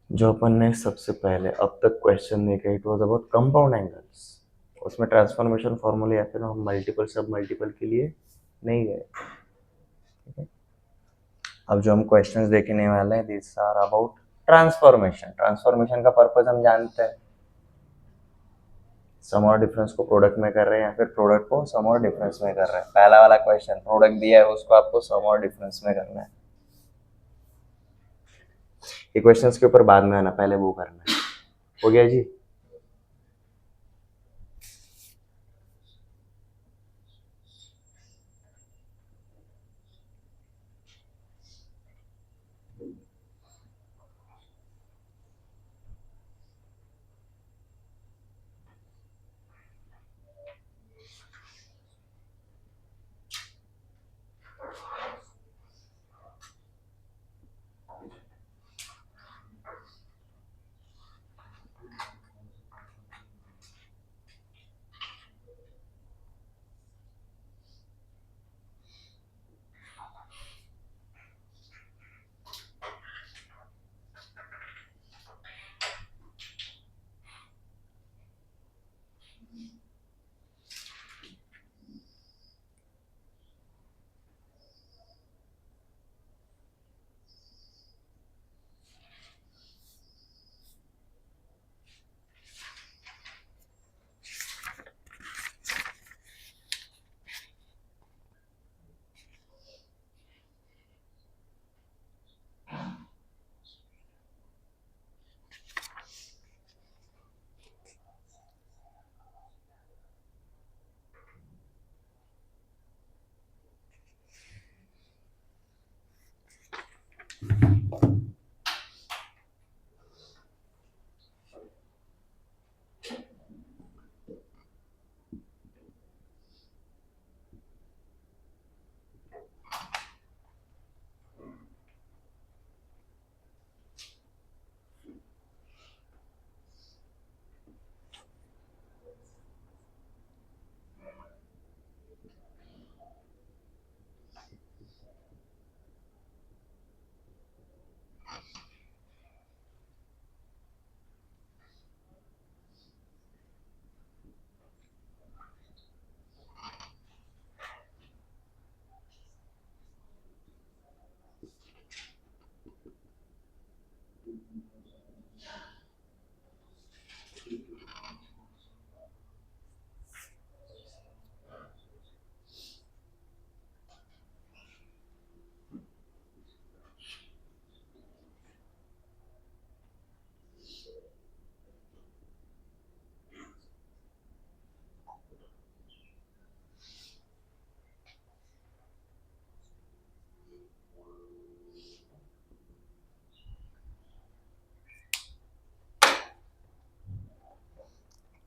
जो अपन ने सबसे पहले अब तक क्वेश्चन देखा it was about compound angles, उसमें ट्रांसफॉर्मेशन फॉर्मूले या फिर हम मल्टीपल सब मल्टीपल के लिए नहीं गए। ठीक है, अब जो हम क्वेश्चंस देखने वाले हैं this are about transformation. Transformation का पर्पस हम जानते हैं, सम और डिफरेंस को प्रोडक्ट में कर रहे हैं या फिर प्रोडक्ट को सम और डिफरेंस में कर रहे हैं। पहला वाला क्वेश्चन प्रोडक्ट दिया है उसको आपको सम और डिफरेंस में करना है। ये क्वेश्चंस के ऊपर बाद में आना, पहले वो करना है। हो गया जी?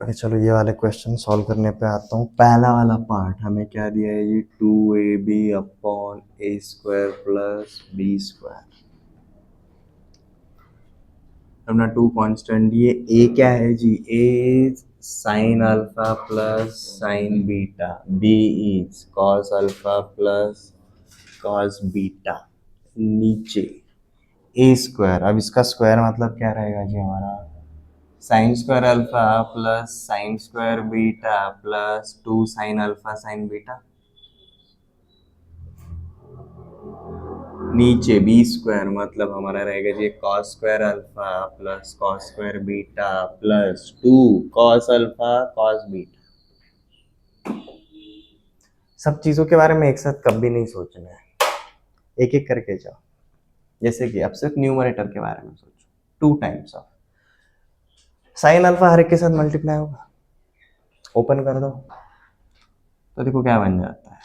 ओके चलो ये वाले क्वेश्चन सॉल्व करने पे आता हूँ। पहला वाला पार्ट हमें क्या दिया है जी, 2ab upon A square plus B square. अपना टू कांस्टेंट, ये ए क्या है जी, A sine alpha plus sine beta, B is cos alpha plus cos beta. नीचे ए स्क्वायर, अब इसका स्क्वायर मतलब क्या रहेगा जी हमारा, sine square alpha plus sine square beta plus two sine alpha sine beta. नीचे बी स्क्वायर मतलब हमारा रहेगा जी cos square alpha plus cos square beta plus two cos alpha cos beta. सब चीजों के बारे में एक साथ कभी नहीं सोचना है, एक एक करके जाओ। जैसे कि अब सिर्फ न्यूमरेटर के बारे में सोचो, two times of sine alpha हर एक के साथ मल्टीप्लाई होगा, ओपन कर दो तो देखो क्या बन जाता है,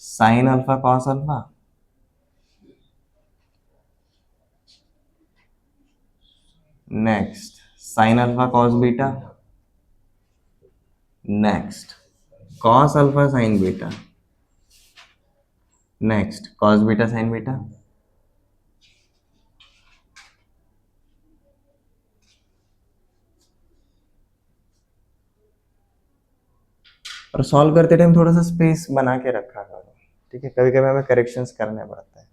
sign alpha cos alpha, next sign alpha cos beta, next cos alpha sine beta, next cos beta sign beta. और सॉल्व करते टाइम थोड़ा सा स्पेस बना के रखा करो, ठीक है, कभी कभी हमें करेक्शंस करने पड़ते हैं।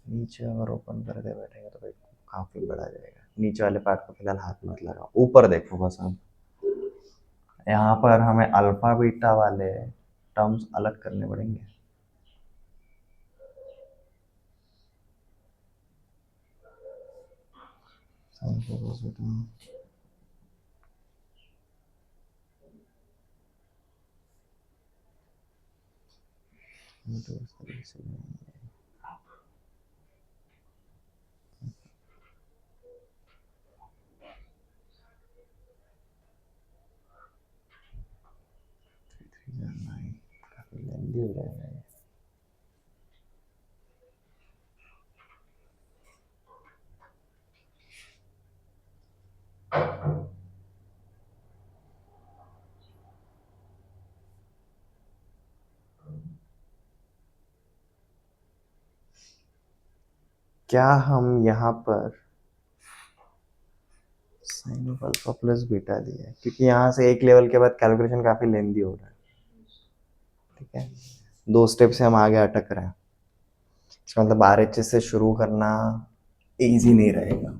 नीचे अगर ओपन करके बैठेंगे तो भाई काफी बड़ा जाएगा। नीचे वाले पार्ट को फिलहाल हाथ मत लगाओ, ऊपर देखो बस। हम यहाँ पर हमें अल्फा बीटा वाले टर्म्स अलग करने पड़ेंगे। काफी लेंदी हो जाएगा ये। क्या हम यहाँ पर sine of alpha plus beta दिया है, क्योंकि यहाँ से एक लेवल के बाद कैलकुलेशन काफी लेंदी हो रहा है, ठीक है, दो स्टेप से हम आगे अटक रहे हैं। इसका मतलब RHS से शुरू करना इजी नहीं रहेगा।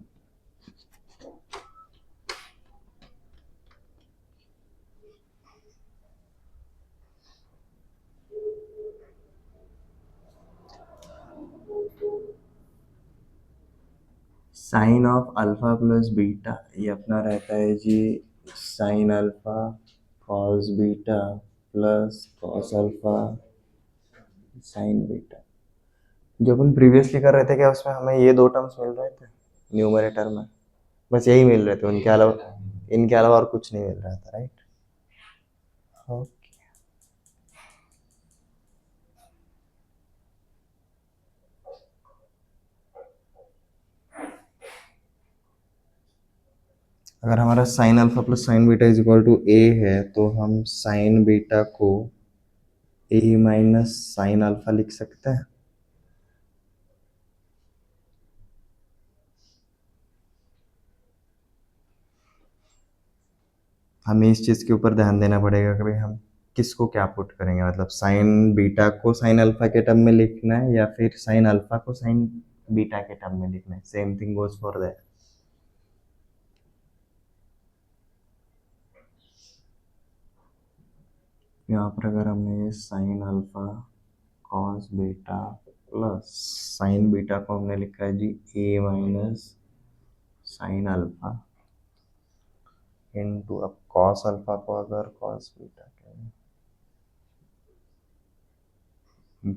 Sine of alpha plus beta ये अपना रहता है जी sine alpha cos beta plus cos alpha sine beta. जो अपन प्रीवियसली कर रहे थे क्या उसमें हमें ये दो टर्म्स मिल रहे थे न्यूमरेटर में, बस यही मिल रहे थे, इनके अलावा और कुछ नहीं मिल रहा था, राइट। ओके, अगर हमारा sine alpha plus sine beta is equal to A है तो हम साइन बीटा को ए माइनस साइन अल्फा लिख सकते हैं। हमें इस चीज़ के ऊपर ध्यान देना पड़ेगा कि भाई हम किसको क्या पुट करेंगे, मतलब साइन बीटा को साइन अल्फा के टर्म में लिखना है या फिर साइन अल्फा को साइन बीटा के टर्म में लिखना है, same thing goes for that. यहाँ पर अगर हमने ये sine alpha cos beta plus sine beta को हमने लिखा है जी A minus sine alpha into, अब कॉस अल्फा को अगर कॉस बीटा कहें,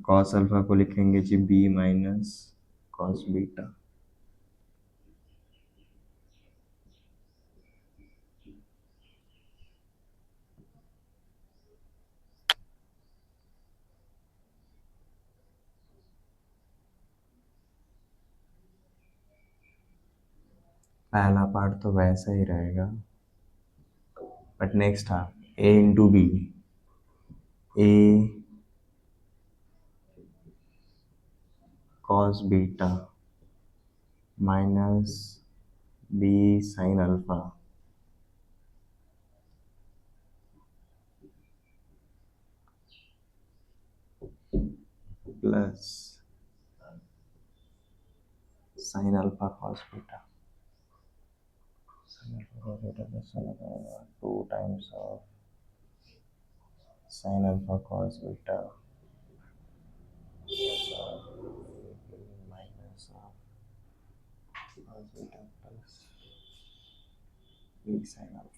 कॉस अल्फा को लिखेंगे जी बी माइनस कॉस बीटा। पहला पार्ट तो वैसा ही रहेगा, बट नेक्स्ट था A into B, A cos beta minus B sine alpha plus sine alpha cos beta, sine alpha cos beta plus sine alpha 2 times of sine alpha cos beta minus of cos beta plus B sine alpha.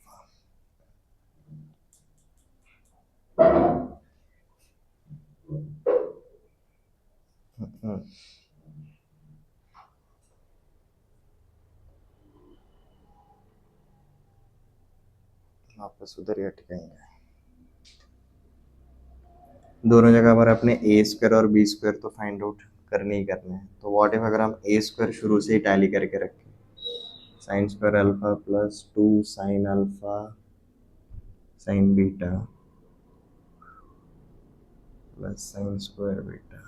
वापस उधर ही अटकेंगे। दोनों जगह पर अपने A square और B square तो फाइंड आउट करने ही करने हैं, तो व्हाट इफ अगर हम ए स्क्वायर शुरू से ही टैली करके रखें, sine square alpha plus 2 sine alpha sine beta plus sine square beta,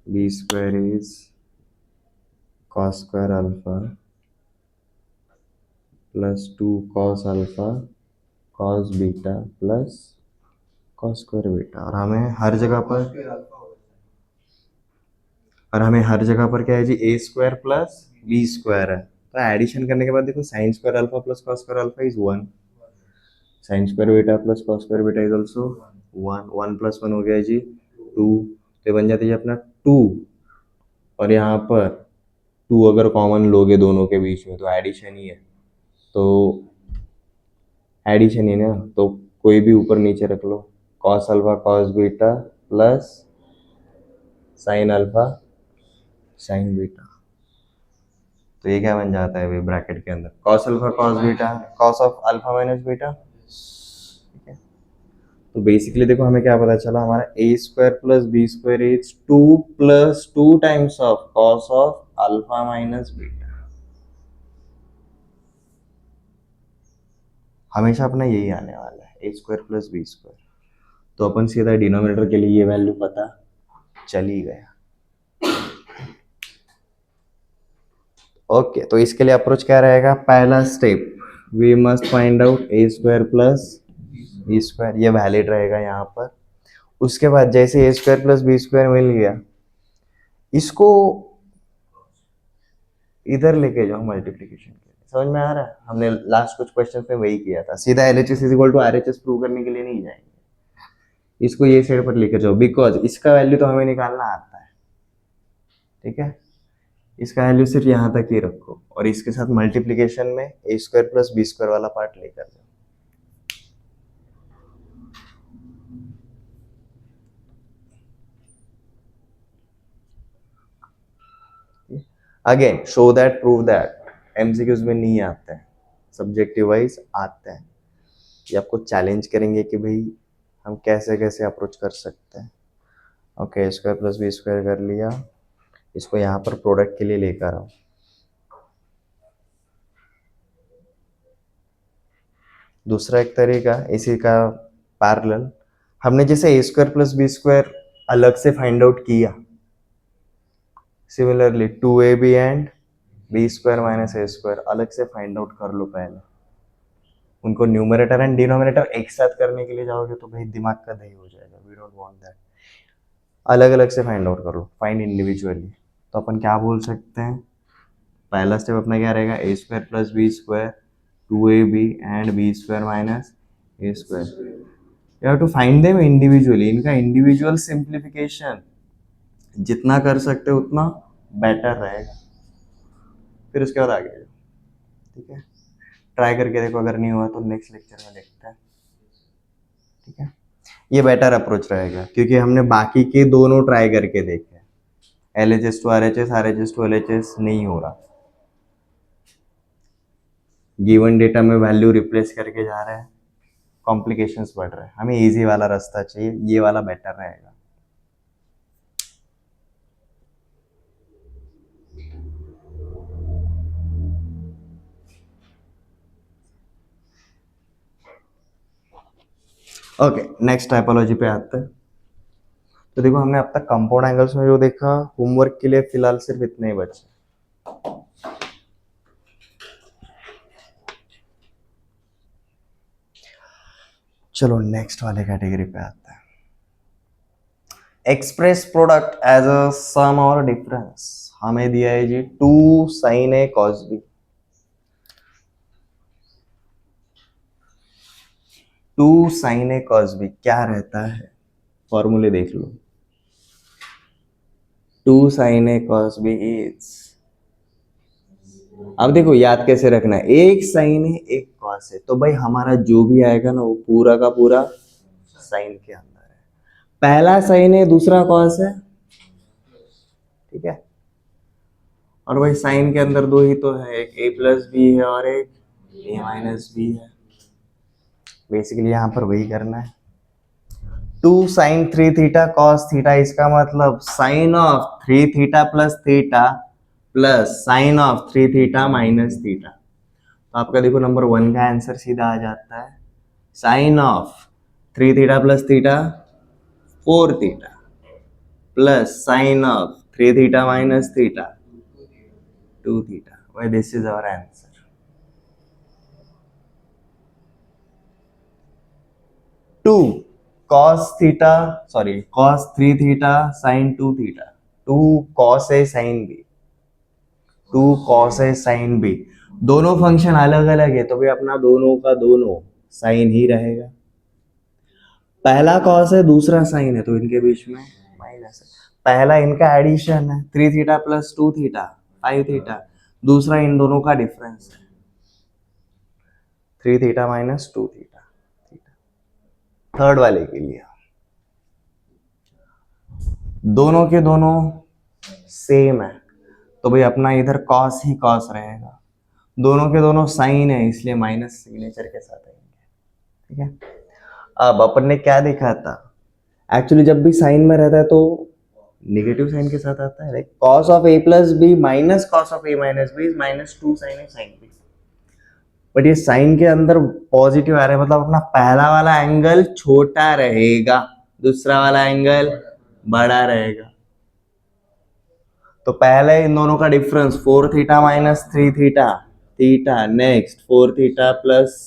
B square is cos square alpha plus 2 cos alpha cos beta plus cos square beta. और हमें हर जगह पर क्या है जी, A square plus B square है, तो एडिशन करने के बाद देखो sine square alpha plus cos square alpha is 1, sine square beta plus cos square beta is also 1, 1 plus 1 हो गया जी 2, तो ये बन जाती है अपना 2, और यहाँ पर 2 अगर कॉमन लोगे दोनों के बीच में तो एडिशन ही है, तो एडिशन ही ना, तो कोई भी ऊपर नीचे रख लो, cos alpha cos beta plus sine alpha sine beta, तो ये क्या बन जाता है भाई ब्रैकेट के अंदर, cos alpha cos beta cos of alpha minus beta. ठीक है, तो बेसिकली देखो हमें क्या पता चला, हमारा A square plus B square is 2 plus 2 times of cos of alpha minus beta. हमेशा अपना यही आने वाला है, A square plus B square, तो अपन सीधा डिनोमिनेटर के लिए ये वैल्यू पता चल ही गया। ओके, तो इसके लिए अप्रोच क्या रहेगा, पहला step we must find out A square plus B square, ये वैलिड रहेगा यहाँ पर। उसके बाद जैसे A square plus B square मिल गया, इसको इधर लेके जाओ मल्टीप्लीकेशन के लिए, समझ में आ रहा है, हमने लास्ट कुछ क्वेश्चन में वही किया था, सीधा LHS is equal to RHS prove करने के लिए नहीं जाएंगे, इसको ये साइड पर लेकर जाओ, बिकॉज इसका वैल्यू तो हमें निकालना आता है। ठीक है, इसका वैल्यू सिर्फ यहाँ तक ही रखो, और इसके साथ मल्टीप्लीकेशन में ए स्क्वायर प्लस बी स्क्वायर वाला पार्ट लेकर जाओ। Again show that prove that MCQs में नहीं आते हैं, सब्जेक्टिव वाइज आते हैं, ये आपको चैलेंज करेंगे कि भाई हम कैसे कैसे अप्रोच कर सकते हैं। ओके, ए स्क्वायर प्लस बी स्क्वायर कर लिया, इसको यहाँ पर प्रोडक्ट के लिए लेकर आओ। दूसरा एक तरीका इसी का पैरेलल, हमने जैसे A square plus B square अलग से फाइंड आउट किया, similarly 2ab and B square minus A square अलग से फाइंड आउट कर लो पहले, उनको न्यूमरेटर एंड डिनोमिनेटर एक साथ करने के लिए जाओगे तो भाई दिमाग का दही हो जाएगा, वी डोंट वांट दैट, अलग अलग से फाइंड आउट कर लो, फाइंड इंडिविजुअली। तो अपन क्या बोल सकते हैं, पहला स्टेप अपना क्या रहेगा, A square plus B square 2ab and B square minus A square, you have to find them individually, इनका इंडिविजुअल सिंप्लीफिकेशन जितना कर सकते हो उतना बेटर रहेगा, फिर उसके बाद आगे। ठीक है, ट्राई करके देखो, अगर नहीं हुआ तो नेक्स्ट लेक्चर में देखते हैं। ठीक है, ये बेटर अप्रोच रहेगा क्योंकि हमने बाकी के दोनों ट्राई करके देखे, LHS to RHS RHS to LHS नहीं हो रहा, गिवन डेटा में वैल्यू रिप्लेस करके जा रहे हैं, कॉम्प्लिकेशंस बढ़ रहे हैं, हमें इजी वाला रास्ता चाहिए, ये वाला बेटर रहेगा। ओके, नेक्स्ट टाइपोलॉजी पे आते हैं। तो देखो हमने अब तक कंपाउंड एंगल्स में जो देखा, होमवर्क के लिए फिलहाल सिर्फ इतने ही बचे। चलो नेक्स्ट वाले कैटेगरी पे आते हैं। एक्सप्रेस प्रोडक्ट एज अ सम और डिफरेंस। हमें दिया है जी 2 sin A cos B। 2 sin A cos B क्या रहता है, फॉर्मूले देख लो। 2 sin A cos B is, अब देखो याद कैसे रखना है, एक साइन है एक कॉस है, तो भाई हमारा जो भी आएगा ना वो पूरा का पूरा साइन के अंदर है। पहला साइन है दूसरा कॉस है, ठीक है। और भाई साइन के अंदर दो ही तो है, एक a प्लस बी है और एक a माइनस बी है। बेसिकली यहाँ पर वही करना है। 2 sin 3 थीटा कॉस थीटा, इसका मतलब sine of 3 theta plus sine of 3 theta minus theta. तो आपका देखो नंबर 1 का आंसर सीधा आ जाता है, sine of 3 theta plus theta 4 theta plus sine of 3 theta minus theta 2 theta. Why this is our answer. 2 cos theta, sorry cos 3 theta sin 2 theta, 2 cos A sin B, 2 cos A sin B। दोनों function अलग अलग है तो भी अपना दोनों का दोनों साइन ही रहेगा। पहला कॉस है दूसरा साइन है तो इनके बीच में माइनस है। पहला इनका एडिशन है 3 थीटा प्लस 2 थीटा 5 थीटा, दूसरा इन दोनों का डिफरेंस है 3 थीटा माइनस 2 थीटा। थर्ड वाले के लिए दोनों के दोनों सेम है तो भाई अपना इधर कॉस ही कॉस रहेगा, दोनों के दोनों साइन है इसलिए माइनस सिग्नेचर के साथ आएंगे, ठीक है। अब अपन ने क्या देखा था, एक्चुअली जब भी साइन में रहता है तो नेगेटिव साइन के साथ आता है, like cos of A plus B minus cos of A minus B is minus 2 sine A sine B. But ये साइन के अंदर पॉजिटिव आ रहा है, मतलब अपना पहला वाला एंगल छोटा रहेगा, दूसरा वाला एंगल बड़ा रहेगा। तो पहले इन दोनों का difference 4 theta minus 3 theta theta, next 4 theta plus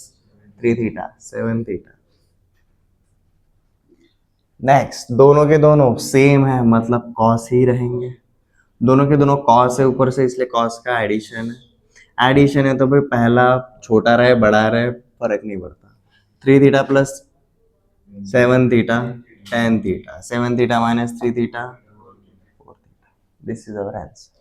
3 theta 7 theta. Next दोनों के दोनों सेम है मतलब कॉस ही रहेंगे, दोनों के दोनों कॉस है ऊपर से इसलिए कॉस का एडिशन है। एडिशन है तो भाई पहला छोटा रहे बड़ा रहे फर्क नहीं पड़ता। 3 theta plus 7 theta 10 theta, 7 theta minus 3 theta 4 theta. This is our answer.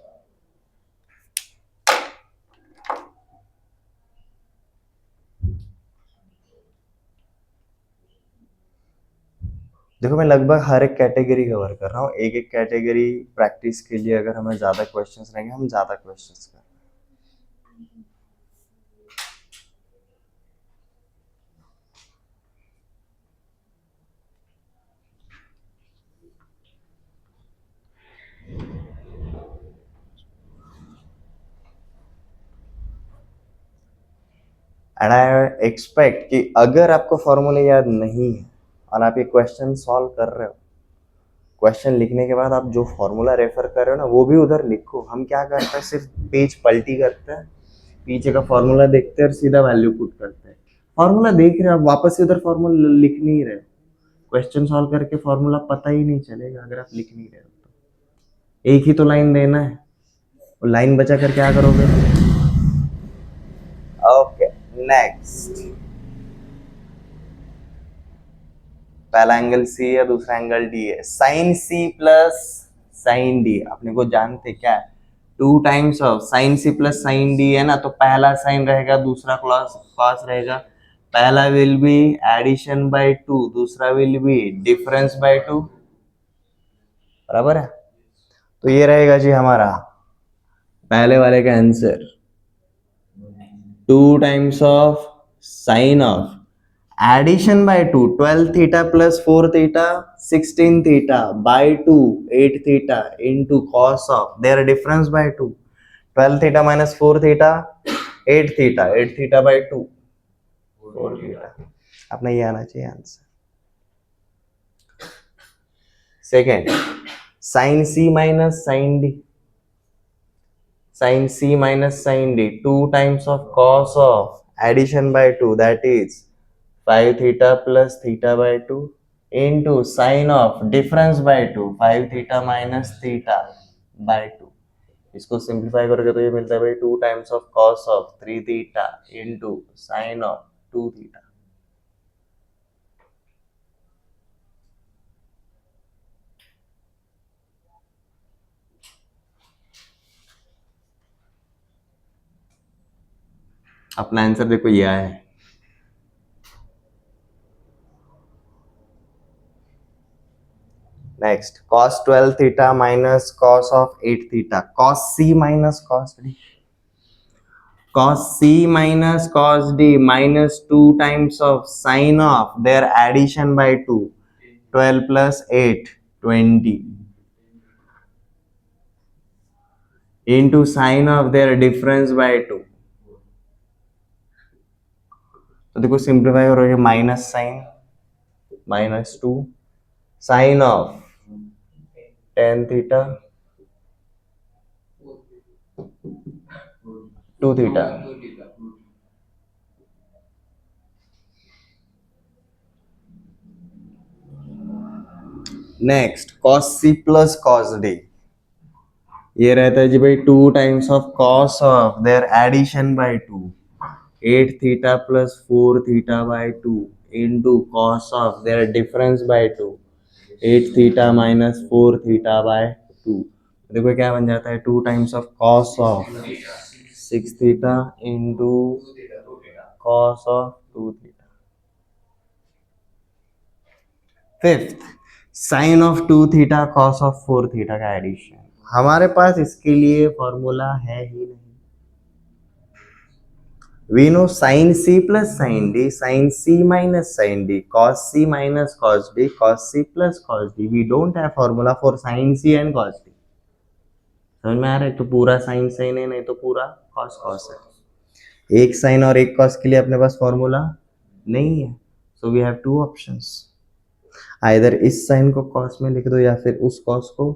देखो मैं लगभग हर एक कैटेगरी कवर कर रहा हूँ, एक एक कैटेगरी प्रैक्टिस के लिए अगर हमें ज्यादा क्वेश्चंस रहेंगे हम ज्यादा क्वेश्चंस कर। एंड आई एक्सपेक्ट कि अगर आपको फॉर्मूले याद नहीं है और आप ये क्वेश्चन सॉल्व कर रहे हो, क्वेश्चन लिखने के बाद आप जो फॉर्मूला रेफर कर रहे हो ना वो भी उधर लिखो। हम क्या करते हैं, सिर्फ पेज पलटी करते हैं, पीछे का फॉर्मूला देखते हैं और सीधा वैल्यू पुट करते हैं। फॉर्मूला देख रहे हो आप, वापस से उधर फॉर्मूला लिख नहीं रहे हो, क्वेश्चन सॉल्व करके फॉर्मूला पता ही नहीं चलेगा अगर आप लिख नहीं रहे हो तो। एक ही तो लाइन देना है, और लाइन बचा कर क्या करोगे। ओके नेक्स्ट, पहला एंगल सी है दूसरा एंगल डी है, sine C plus sine D अपने को जानते क्या है, 2 times of sine C plus sine D है ना, तो पहला साइन रहेगा दूसरा कॉस रहेगा, पहला विल बी एडिशन बाय 2 दूसरा विल बी डिफरेंस बाय 2, बराबर है। तो ये रहेगा जी हमारा पहले वाले का answer, 2 times of sine of addition by 2 12 theta plus 4 theta 16 theta by 2 8 theta into cos of their difference by 2 12 theta minus 4 theta 8 theta by 2 4 theta. अपना ये आना चाहिए answer. Second sine C minus sine D, sin c minus sin d, 2 times of cos of addition by 2, that is 5 theta plus theta by 2 into sin of difference by 2, 5 theta minus theta by 2. इसको simplify करोगे तो ये मिलता है भाई 2 times of cos of 3 theta into sine of 2 theta. अपना answer देखो ये आया है. Next cos 12 theta minus cos of 8 theta, cos c minus cos d, cos c minus cos d minus 2 times of sin of their addition by 2, 12 plus 8 20 into sin of their difference by 2. तो देखो simplify करोगे minus sine minus 2 sine of tan theta 2 theta. Next cos c plus cos d, ये रहता है जी भाई 2 times of cos of their addition by 2, 8 theta plus 4 theta by 2 into cos of their difference by 2, 8 theta minus 4 theta by 2. देखो क्या बन जाता है 2 times of cos of 6 theta into cos of 2 theta. Fifth sine of 2 theta cos of 4 theta का addition. हमारे पास इसके लिए फॉर्मूला है ही नहीं. We know sin c plus sin d, sin c minus sin d, cos c minus cos d, cos c plus cos d. We don't have formula for sin c and cos d. समझ में आ रहा है? तो पूरा sin sin है, नहीं तो पूरा cos cos है. एक sin और एक cos के लिए अपने पास फॉर्मूला नहीं है. So we have two options. Either इस sin को cos में लिख दो या फिर उस cos को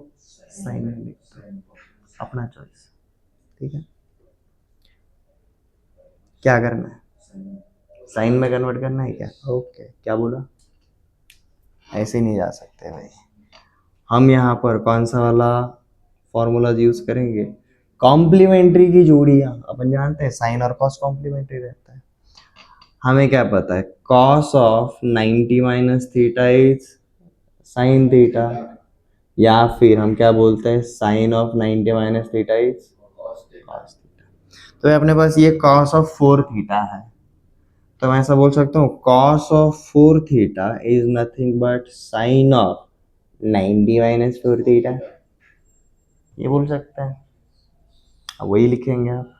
sin में लिख दो, अपना चॉइस. ठीक है, क्या करना है? साइन में कन्वर्ट करना है क्या? ओके, क्या बोला? ऐसे नहीं जा सकते भाई. हम यहाँ पर कौन सा वाला फॉर्मूला यूज करेंगे? कॉम्प्लीमेंट्री की जोड़ियां अपन जानते हैं, साइन और कॉस कॉम्प्लीमेंट्री रहता है. हमें क्या पता है? Cos of 90 minus theta is sine theta, या फिर हम क्या बोलते हैं, sine of 90 minus theta is cos theta. तो अपने पास ये कॉस ऑफ 4 थीटा है, तो मैं ऐसा बोल सकता हूँ cos of 4 theta is nothing but sine of 90 minus 4 theta. ये बोल सकते हैं, अब वही लिखेंगे आप.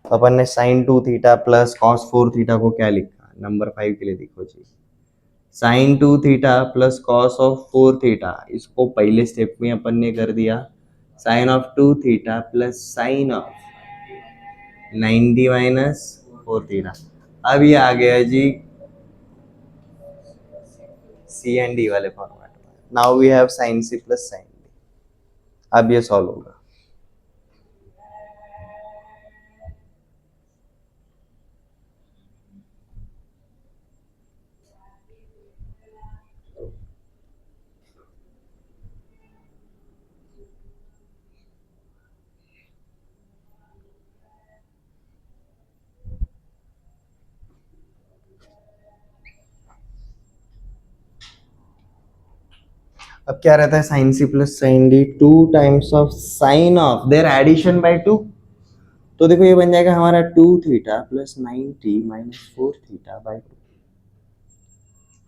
तो अपन ने sine 2 theta plus cos 4 theta को क्या लिखा? नंबर 5 के लिए देखो जी, sine 2 theta plus cos of 4 theta, इसको पहले स्टेप में अपन ने कर दिया sine of 2 theta plus sine of 90 minus 4 theta. अब ये आ गया जी सी एंड डी वाले फॉर्मेट में. Now we have sine C plus sine D. अब ये सॉल्व होगा. अब क्या रहता है? Sine C plus sine D, 2 times of sine of their addition by 2. तो देखो ये बन जाएगा हमारा 2 theta plus 90 minus 4 theta by 2.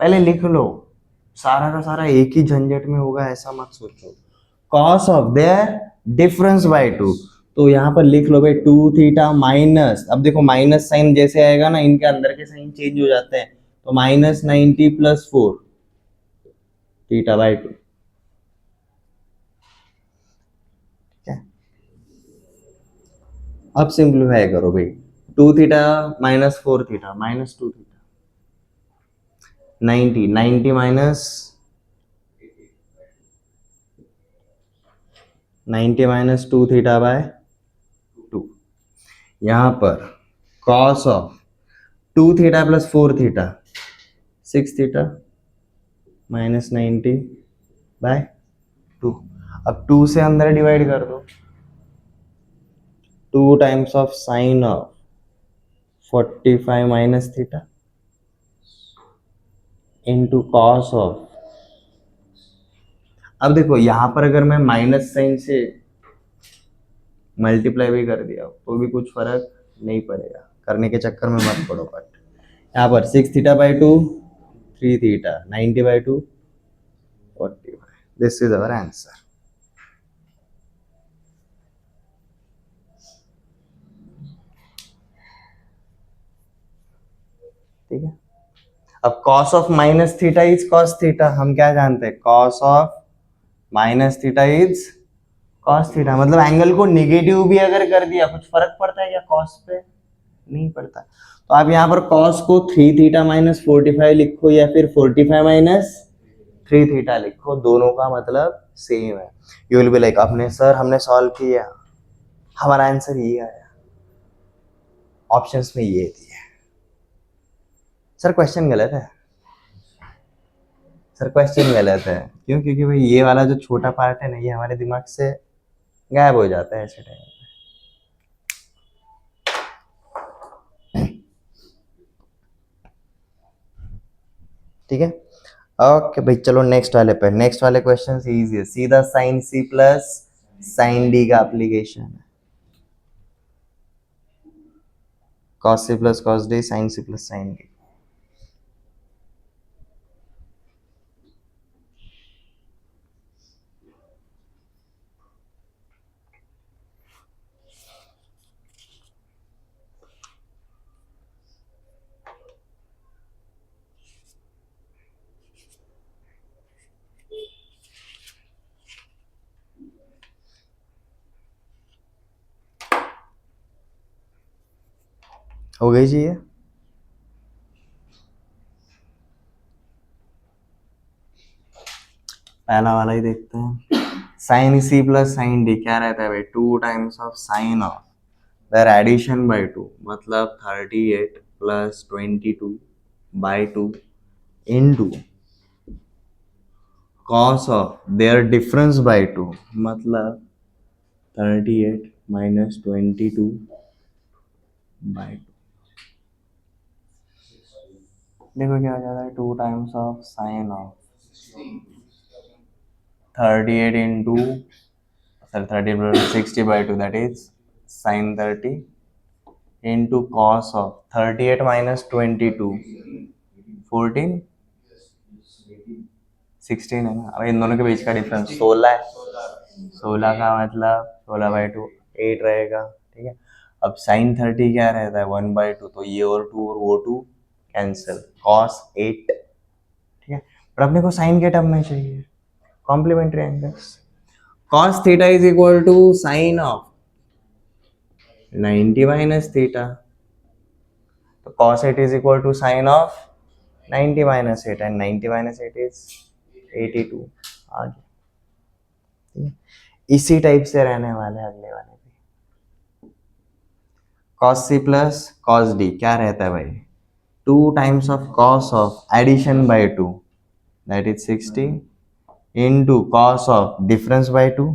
पहले लिख लो, सारा का सारा एक ही झंझट में होगा ऐसा मत सोचो. Cos of their difference by 2, तो यहाँ पर लिख लो भाई 2 थीटा माइनस, अब देखो माइनस साइन जैसे आएगा ना, इनके अंदर के साइन चेंज हो जाते हैं, तो माइनस 90 प्लस 4 थीटा बाय 2. अब सिंप्लीफाई करो भाई, 2 theta minus 4 theta minus 2 theta, 90 90 minus 90 minus 2 theta by 2। यहाँ पर cos of 2 theta plus 4 theta 6 theta minus 90 by 2। अब 2 से अंदर डिवाइड कर दो, 2 times of sine of 45 minus theta into cos of. अब देखो यहाँ पर अगर मैं माइनस साइन से मल्टीप्लाई भी कर दिया तो भी कुछ फर्क नहीं पड़ेगा, करने के चक्कर में मत पड़ो। बट यहाँ पर 6 theta by 2 3 theta 90 by 2 45। This is our answer. ठीक है। अब cos of minus theta is cos theta, हम क्या जानते हैं, cos of minus theta is cos theta. मतलब एंगल को निगेटिव भी अगर कर दिया कुछ फर्क पड़ता है क्या कॉस पे? नहीं पड़ता। तो आप यहाँ पर कॉस को 3 थीटा माइनस 45 लिखो या फिर 45 माइनस 3 थीटा लिखो, दोनों का मतलब सेम है। यू विल बी लाइक अपने सर हमने सॉल्व किया, हमारा आंसर ये आया, ऑप्शंस में ये दिया। सर क्वेश्चन गलत है, सर क्वेश्चन गलत है। क्यों? क्योंकि भाई ये वाला जो छोटा पार्ट है ना, ये हमारे दिमाग से गायब हो जाता है ऐसे टाइम। ठीक है, ओके भाई, चलो नेक्स्ट वाले पे। नेक्स्ट वाले क्वेश्चन इजी है, सीधा sine C plus sine D का एप्लीकेशन है। Cos C plus cos D, sine C plus sine D. हो गई जी ये। पहला वाला ही देखते हैं। Sine C plus sine D क्या रहता है भाई, 2 times of sine of their addition by 2, मतलब 38 plus 22 by 2 into cos of their difference by 2, मतलब 38 माइनस 22 बाय 2। देखो क्या हो जाता है, 2 times of sine of 38 into sir 30 60 by 2 that is sine 30 into cos of 38 minus 22 14 16 है ना। अब इन दोनों के बीच का डिफरेंस 16 है, 16 का मतलब 16 बाई 2 8 रहेगा। ठीक है, अब साइन 30 क्या रहता है 1 बाई 2, तो ये और 2 और वो 2 कैंसिल, कॉस 8। ठीक है, पर अपने को साइन के टर्म में चाहिए complementary angles. cos theta is equal to sin of 90 minus theta, तो cos 8 is equal to sin of 90 minus 8 and 90 minus 8 is 82। आगे इसी टाइप से रहने वाले अगले वाले भी। cos c plus cos d क्या रहता है भाई, 2 times of cos of addition by 2 that is 60 into cos of difference by 2।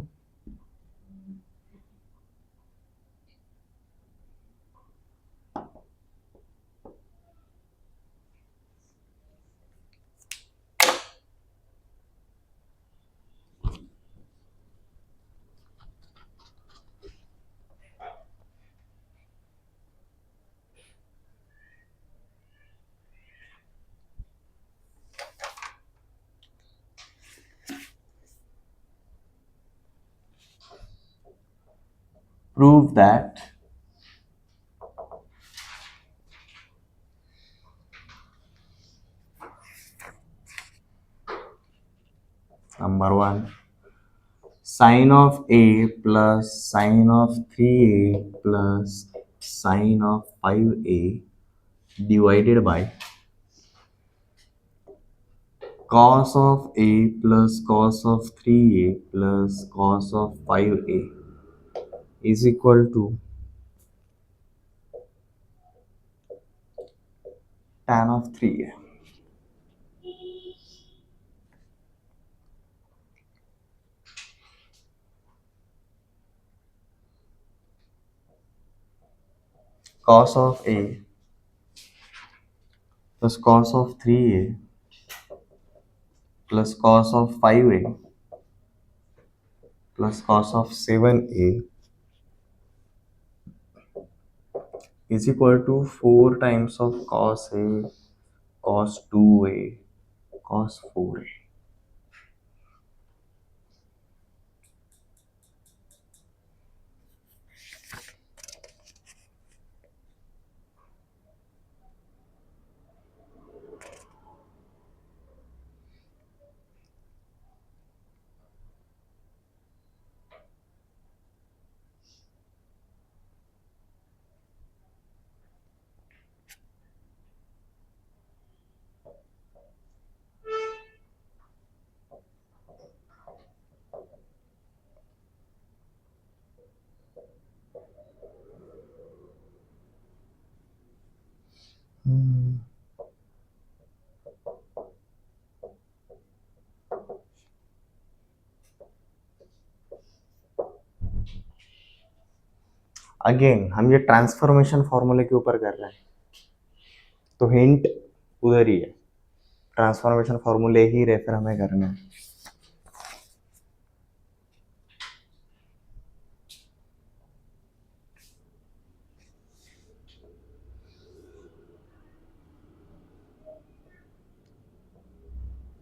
Prove that number 1 sin of a plus sin of 3a plus sin of 5a divided by cos of a plus cos of 3a plus cos of 5a is equal to tan of 3a. Cos of a plus cos of 3a plus cos of 5a plus cos of 7a is equal to 4 times of cos a cos 2a cos 4a. Again हम ये transformation फॉर्मूले के ऊपर कर रहे हैं, तो hint उधर ही है, ट्रांसफॉर्मेशन फॉर्मूले ही रेफर हमें करना है.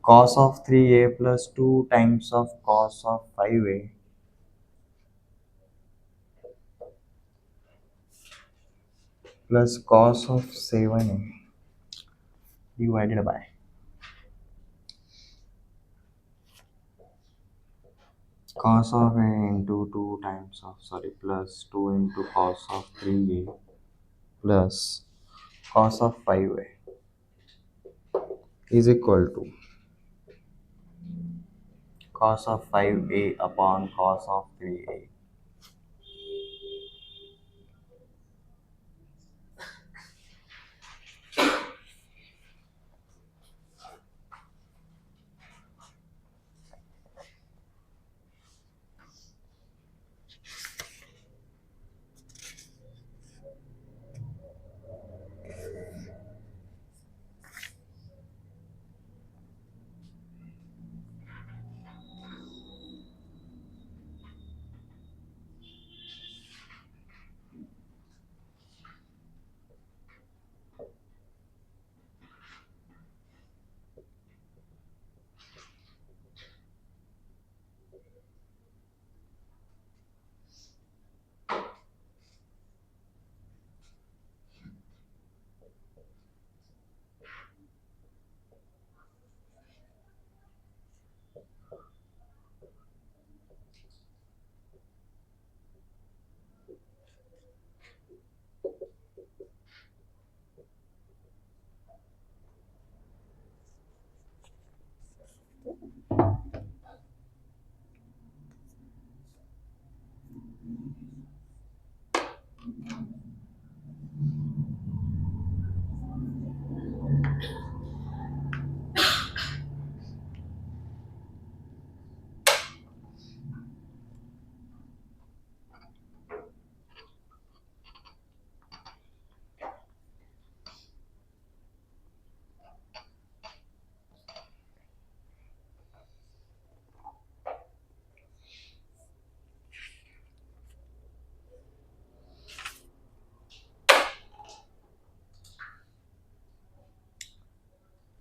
cos of 3a plus 2 times of cos of 5a plus cos of 7a divided by cos of a into 2 times of plus 2 into cos of 3a plus cos of 5a is equal to cos of 5a upon cos of 3a.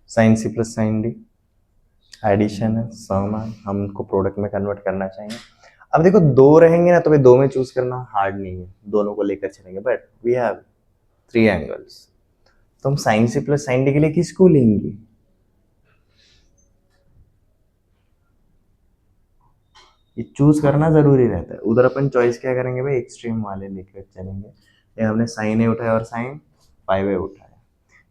Sine C plus sine D addition है, sum है, हम उनको product में convert करना चाहिए. अब देखो दो रहेंगे ना, तो भाई दो में चूज करना हार्ड नहीं है, दोनों को लेकर चलेंगे, बट वी हैव 3 एंगल्स, तो हम sine C plus sine D के लिए किसको लेंगे? ये चूज करना जरूरी रहता है. उधर अपन चॉइस क्या करेंगे भाई, एक्सट्रीम वाले लेकर चलेंगे. ये हमने साइन ए उठाया और साइन 5a उठाया,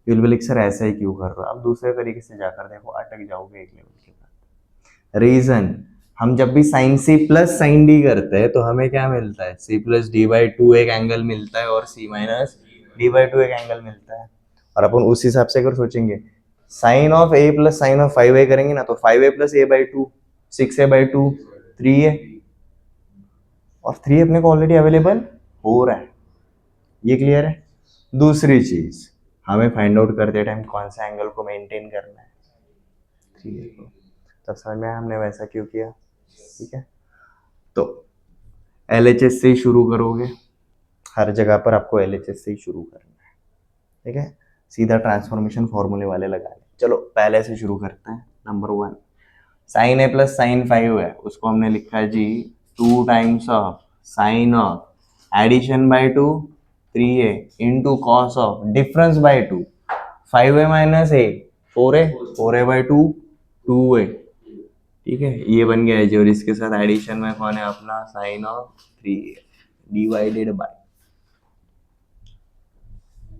विल लिख सर ऐसा ही क्यों कर रहे हो, आप दूसरे तरीके से जाकर देखो, अटक जाओगे एक लेवल के बाद। रीजन, हम जब भी sine C plus sine D करते हैं तो हमें क्या मिलता है, C plus D by two एक एंगल मिलता है और C minus D by two एक एंगल मिलता है। और अपन उस हिसाब से अगर सोचेंगे sine of A plus sine of 5a करेंगे ना, तो 5a plus A by two 6a by two 3a, और 3 अपने को ऑलरेडी अवेलेबल हो रहा है। ये क्लियर है। दूसरी चीज, हमें फाइंड आउट करते टाइम कौन सा एंगल को मेंटेन करना है, 3a को। तब समझ में आया हमने वैसा क्यों किया। ठीक है, तो LHS से ही शुरू करोगे, हर जगह पर आपको LHS से ही शुरू करना है। ठीक है, सीधा ट्रांसफॉर्मेशन फॉर्मूले वाले लगा ले। चलो पहले से शुरू करते हैं। Number 1, sine A plus sine 5 है, उसको हमने लिखा है जी 2 times of sine of addition by 2 3a into cos of difference by 2 5a minus a 4a 4a by 2 2a। ठीक है, ये बन गया है जी, और इसके साथ एडिशन में कौन है अपना sign of 3a divided by,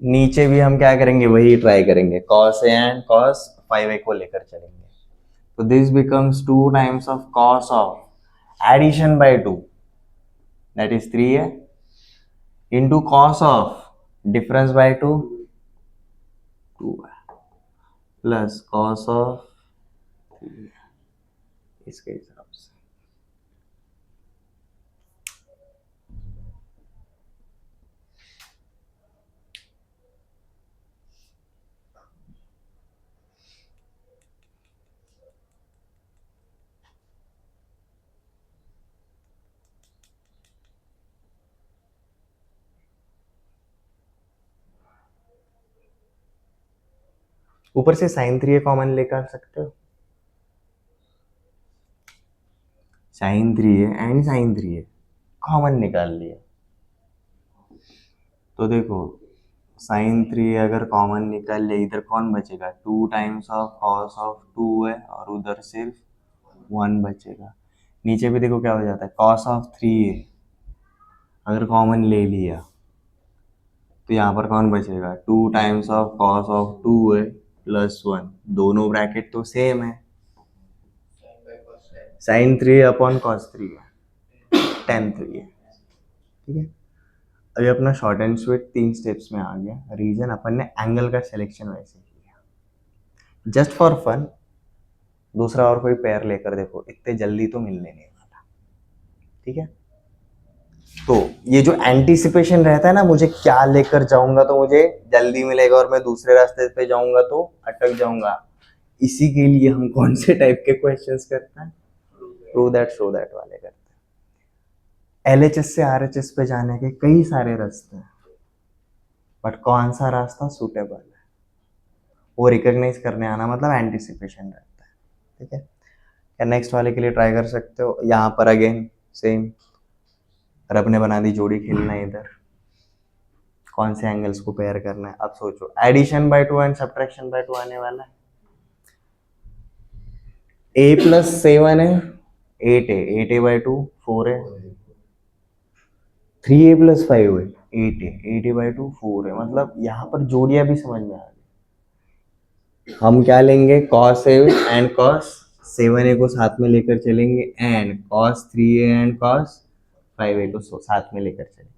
नीचे भी हम क्या करेंगे वही ट्राई करेंगे, cos a and cos 5a को लेकर चलेंगे। तो this becomes 2 times of cos of addition by 2 that is 3a into cos of difference by 2 2a plus cos of 3a, इसके हिसाब से। ऊपर से sin 3a कॉमन लेकर सकते हो, sin 3a and sin 3a common निकाल लिया, तो देखो sin 3a अगर कॉमन निकाल लिया, इधर कौन बचेगा, 2 टाइम्स ऑफ cos ऑफ 2 है और उधर सिर्फ 1 बचेगा। नीचे भी देखो क्या हो जाता है, cos ऑफ 3a अगर कॉमन ले लिया तो यहाँ पर कौन बचेगा, 2 टाइम्स ऑफ cos ऑफ 2 है प्लस 1, दोनों ब्रैकेट तो सेम है, sin 3 अपॉन cos 3 है tan 3 है। ठीक है, अभी अपना शॉर्ट एंड स्वीट 3 स्टेप्स में आ गया। रीजन, अपन ने एंगल का सिलेक्शन वैसे किया जस्ट फॉर फन, दूसरा और कोई पेयर लेकर देखो, इतने जल्दी तो मिलने नहीं वाला। ठीक है, तो ये जो एंटीसिपेशन रहता है ना, मुझे क्या लेकर जाऊंगा तो मुझे जल्दी मिलेगा और मैं दूसरे रास्ते पे जाऊंगा तो अटक जाऊंगा, इसी के लिए हम कौन से टाइप के क्वेश्चंस करते हैं, प्रूव दैट शो दैट वाले करते हैं। LHS से RHS पे जाने के कई सारे रास्ते हैं, बट कौन सा रास्ता सूटेबल है वो रिकॉग्नाइज करने आना मतलब एंटीसिपेशन रहता है। ठीक है, या नेक्स्ट वाले के लिए ट्राई कर सकते हो। यहाँ पर अगेन सेम, रब ने बना दी जोड़ी, खेलना है इधर, कौन से एंगल्स को पेयर करना है। अब सोचो, addition by 2 and subtraction by 2 आने वाला है। a प्लस 7 है 8a, 8a बाय 2 4 है, 3a प्लस 5 है 8a, 8a बाय 2 4 है, मतलब यहाँ पर जोड़ियां भी समझ में आ गई। हम क्या लेंगे, cos a and cos 7a को साथ में लेकर चलेंगे and cos 3a and cos 5a को साथ में लेकर चलेंगे।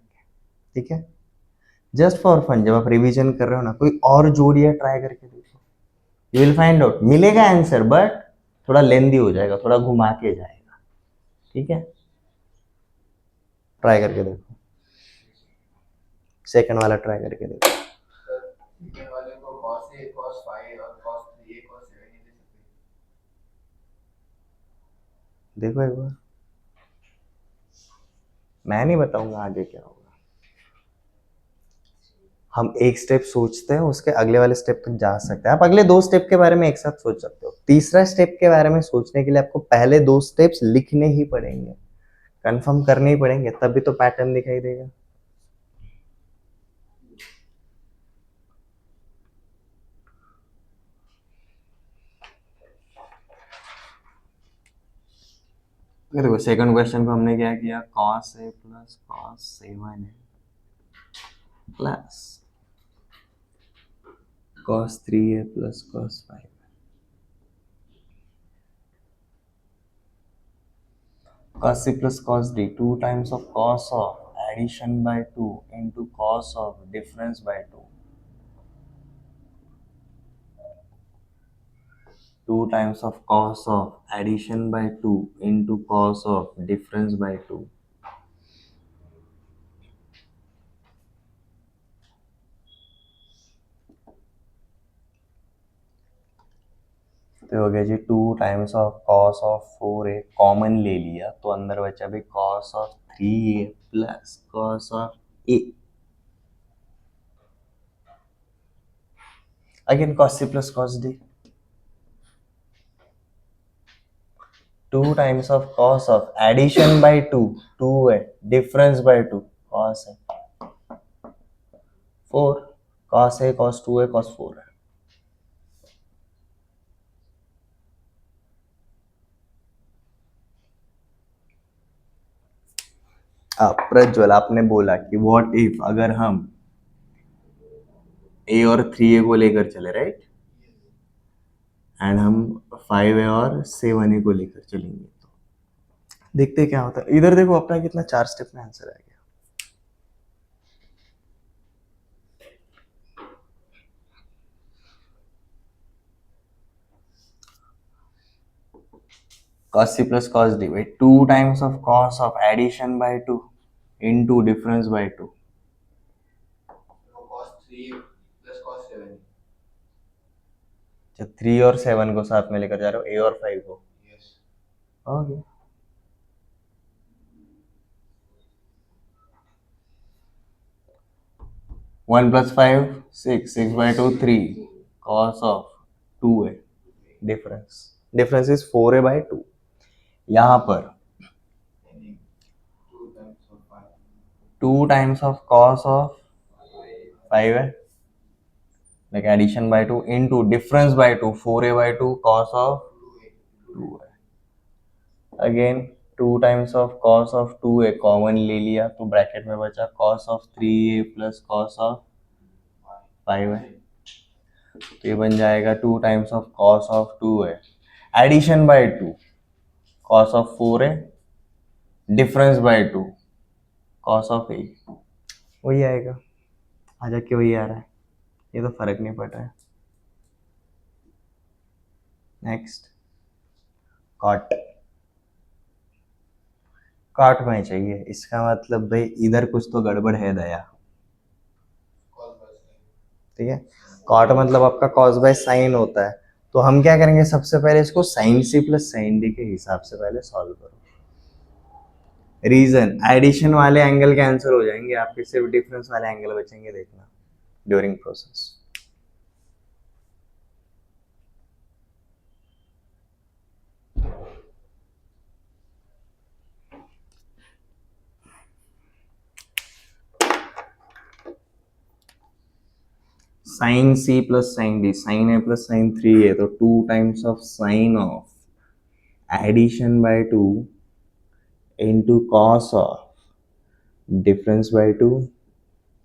ठीक है, जस्ट फॉर फन, जब आप रिवीजन कर रहे हो ना, कोई और जोड़ियां ट्राई करके देखो, यू विल फाइंड आउट, मिलेगा आंसर बट थोड़ा लेंदी हो जाएगा, थोड़ा घुमा के जाएगा। ठीक है, ट्राई करके देखो, सेकंड वाला ट्राई करके देखो। सेकंड वाले को cos a cos 5 और cos 3a cos 7 ही दे सकते हैं। देखो एक बार, मैं नहीं बताऊंगा आगे क्या होगा, हम एक स्टेप सोचते हैं, उसके अगले वाले स्टेप तक जा सकते हैं। आप अगले 2 स्टेप के बारे में एक साथ सोच सकते हो, तीसरा स्टेप के बारे में सोचने के लिए आपको पहले 2 स्टेप्स लिखने ही पड़ेंगे, कंफर्म करने ही पड़ेंगे, तभी तो पैटर्न दिखाई देगा। देखो सेकंड क्वेश्चन को हमने क्या किया, cos a प्लस cos 7 है plus cos 3a plus cos 5 cos c plus cos d 2 times of cos of addition by 2 into cos of difference by 2 2 times of cos of addition by 2 into cos of difference by 2 तो हो गया जी 2 times of cos of 4a common ले लिया तो अंदर बचा भी cos of 3a plus cos of a again cos c plus cos d 2 times of cos of addition by 2 2 है डिफरेंस बाय 2 कॉस है 4 कॉस है कॉस 2 है कॉस 4 है प्रज्वल आपने बोला कि व्हाट इफ अगर हम a और 3a को लेकर चले राइट एंड हम 5a और 7a को लेकर चलेंगे तो देखते क्या होता है इधर देखो अपना कितना 4 स्टेप में आंसर आ गया cos c plus cos d by 2 times of cos of addition by 2 into difference by 2 So cos 3 plus cos 7. जब 3 और 7 को साथ में लेकर जा रहे हो a और 5 को Yes. Okay one plus 5 6 6 by 2 3 cos of 2a difference difference is 4a by 2 यहाँ पर Meaning 2 times of 5. 2 times of cos of 5 है like addition by 2 into difference by 2 4a by 2 cos of 2 है again 2 times of cos of 2a common ले लिया तो bracket में बचा cos of 3a plus cos of 5 है तो ये बन जाएगा 2 times of cos of 2a addition by 2 cos of 4a difference by 2 cos of a वही आएगा आ जाके वही आ रहा है ये तो फर्क नहीं पड़ रहा है नेक्स्ट कॉट कॉट में चाहिए इसका मतलब भाई इधर कुछ तो गड़बड़ है दया Cos by sin. ठीक है कॉट मतलब आपका कॉस बाय साइन होता है तो हम क्या करेंगे सबसे पहले इसको sine C plus sine D के हिसाब से पहले सॉल्व करो रीजन एडिशन वाले एंगल कैंसिल हो जाएंगे आपके सिर्फ डिफरेंस वाले एंगल बचेंगे देखना during process sine C plus sine D sine A plus sine 3a तो 2 times of sine of addition by 2 into cos of difference by 2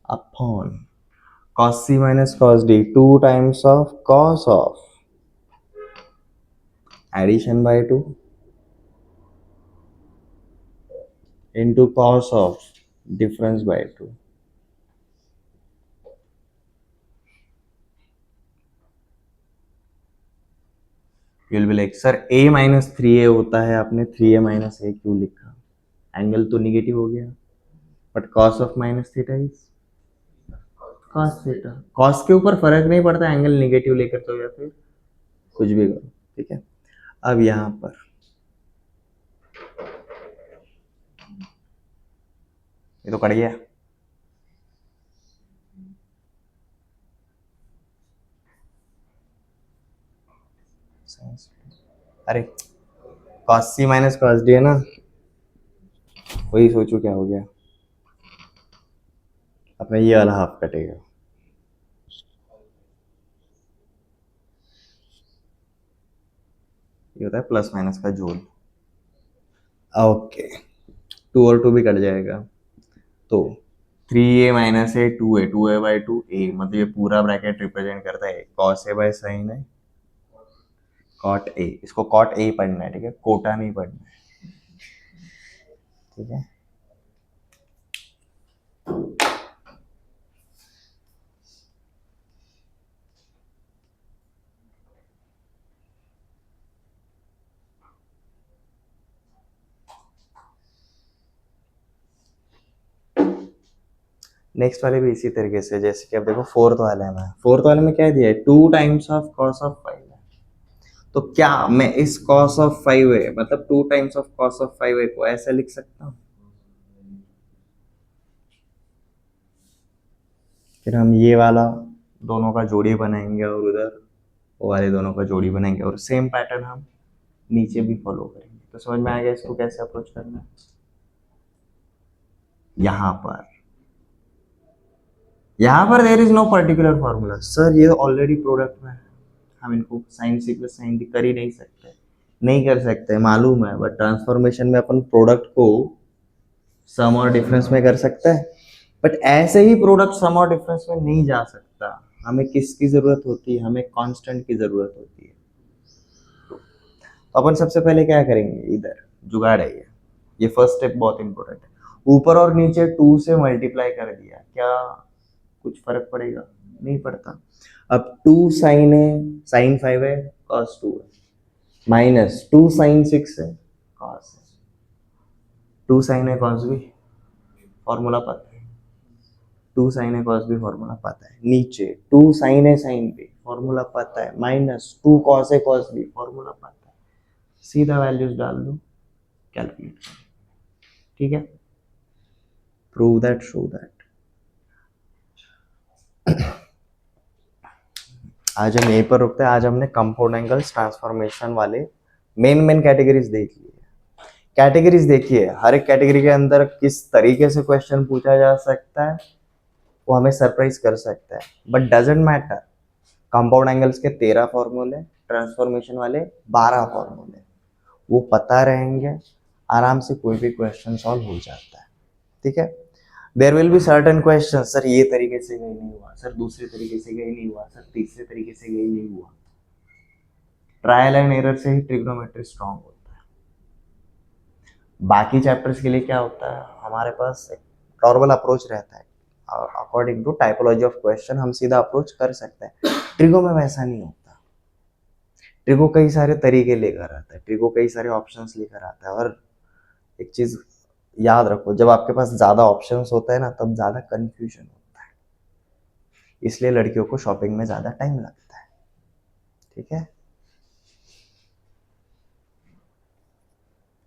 upon cos c minus cos d 2 times of cos of addition by 2 into cos of difference by 2 you'll be like sir a minus 3a होता है आपने 3a minus a क्यों लिखा angle तो negative हो गया but cos of minus theta is cos theta cos के ऊपर फर्क नहीं पड़ता एंगल निगेटिव लेकर तो या फिर कुछ भी करो ठीक है अब यहाँ पर ये तो कट गया अरे cos c minus cos d है ना वही सोचो क्या हो गया अपना ये वाला हाफ कटेगा ये होता है प्लस माइनस का जोड़ ओके 2 और 2 भी कट जाएगा तो 3a माइनस ए 2a मतलब ये पूरा ब्रैकेट रिप्रेजेंट करता है cos a by sin a cot a, इसको cot a पढ़ना है, ठीक है, कोटा नहीं पढ़ना है, ठीक है। नेक्स्ट वाले भी इसी तरीके से, जैसे कि अब देखो फोर्थ वाले में क्या दिया है, 2 टाइम्स ऑफ cos ऑफ 5 है, तो क्या मैं इस cos ऑफ 5 है मतलब 2 टाइम्स ऑफ cos ऑफ 5 है को ऐसे लिख सकता हूँ, फिर हम ये वाला दोनों का जोड़ी बनाएंगे और उधर वो वाले दोनों का जोड़ी बनाएंगे और सेम पैटर्न हम नीचे भी फॉलो करेंगे। तो समझ में आ गया इसको कैसे अप्रोच करना है। यहाँ पर there is no particular formula, sir ये ऑलरेडी प्रोडक्ट में है, हम इनको sine C plus sine D कर ही नहीं कर सकते मालूम है, बट ट्रांसफॉर्मेशन में अपन प्रोडक्ट को सम और डिफरेंस में कर सकते हैं, बट ऐसे ही प्रोडक्ट सम और डिफरेंस में नहीं जा सकता, हमें किसकी जरूरत होती है, हमें कांस्टेंट की जरूरत होती है। तो अपन सबसे पहले क्या करेंगे, इधर जुगाड़ है ये फर्स्ट स्टेप बहुत इंपॉर्टेंट है, ऊपर और नीचे 2 से मल्टीप्लाई कर दिया, क्या कुछ फर्क पड़ेगा, नहीं पड़ता। अब 2 साइन है, साइन 5 है, cos 2 है, माइनस 2 साइन 6 है, cos है, 2 साइन है cos भी फॉर्मूला पता है, 2 साइन है cos भी फॉर्मूला पता है, नीचे 2 साइन है साइन भी फॉर्मूला पता है, माइनस 2 cos है cos भी फॉर्मूला पता है, सीधा वैल्यूज डाल दो, कैलकुलेट करो, ठीक है, प्रूव दैट, शो दैट। आज हम यहीं पर रुकते हैं, आज हमने कंपाउंड एंगल्स ट्रांसफॉर्मेशन वाले मेन कैटेगरीज देख ली है। कैटेगरीज देखिए, हर एक कैटेगरी के अंदर किस तरीके से क्वेश्चन पूछा जा सकता है वो हमें सरप्राइज कर सकता है, but doesn't matter, compound angles के 13 फॉर्मूले, ट्रांसफॉर्मेशन वाले 12 फॉर्मूले, वो पता रहेंगे, आराम से कोई भी क्वेश्चन सॉल्व हो जाता है, ठीक है। There will be certain question, sir ये तरीके से गई नहीं हुआ, सर दूसरे तरीके से गई नहीं हुआ, सर तीसरे तरीके से गई नहीं हुआ, ट्रायल एंड एरर से ही ट्रिग्नोमेट्री स्ट्रांग होता है। बाकी चैप्टर्स के लिए क्या होता है, हमारे पास एक नॉर्मल अप्रोच रहता है, according to typology of question हम सीधा अप्रोच कर सकते हैं, ट्रिगो में वैसा नहीं होता, ट्रिगो कई सारे तरीके लेकर आता है, ट्रिगो कई सारे ऑप्शंस लेकर आता है, और एक चीज याद रखो, जब आपके पास ज्यादा ऑप्शंस होता है ना तब ज्यादा कंफ्यूजन होता है, इसलिए लड़कियों को शॉपिंग में ज्यादा टाइम लगता है, ठीक है।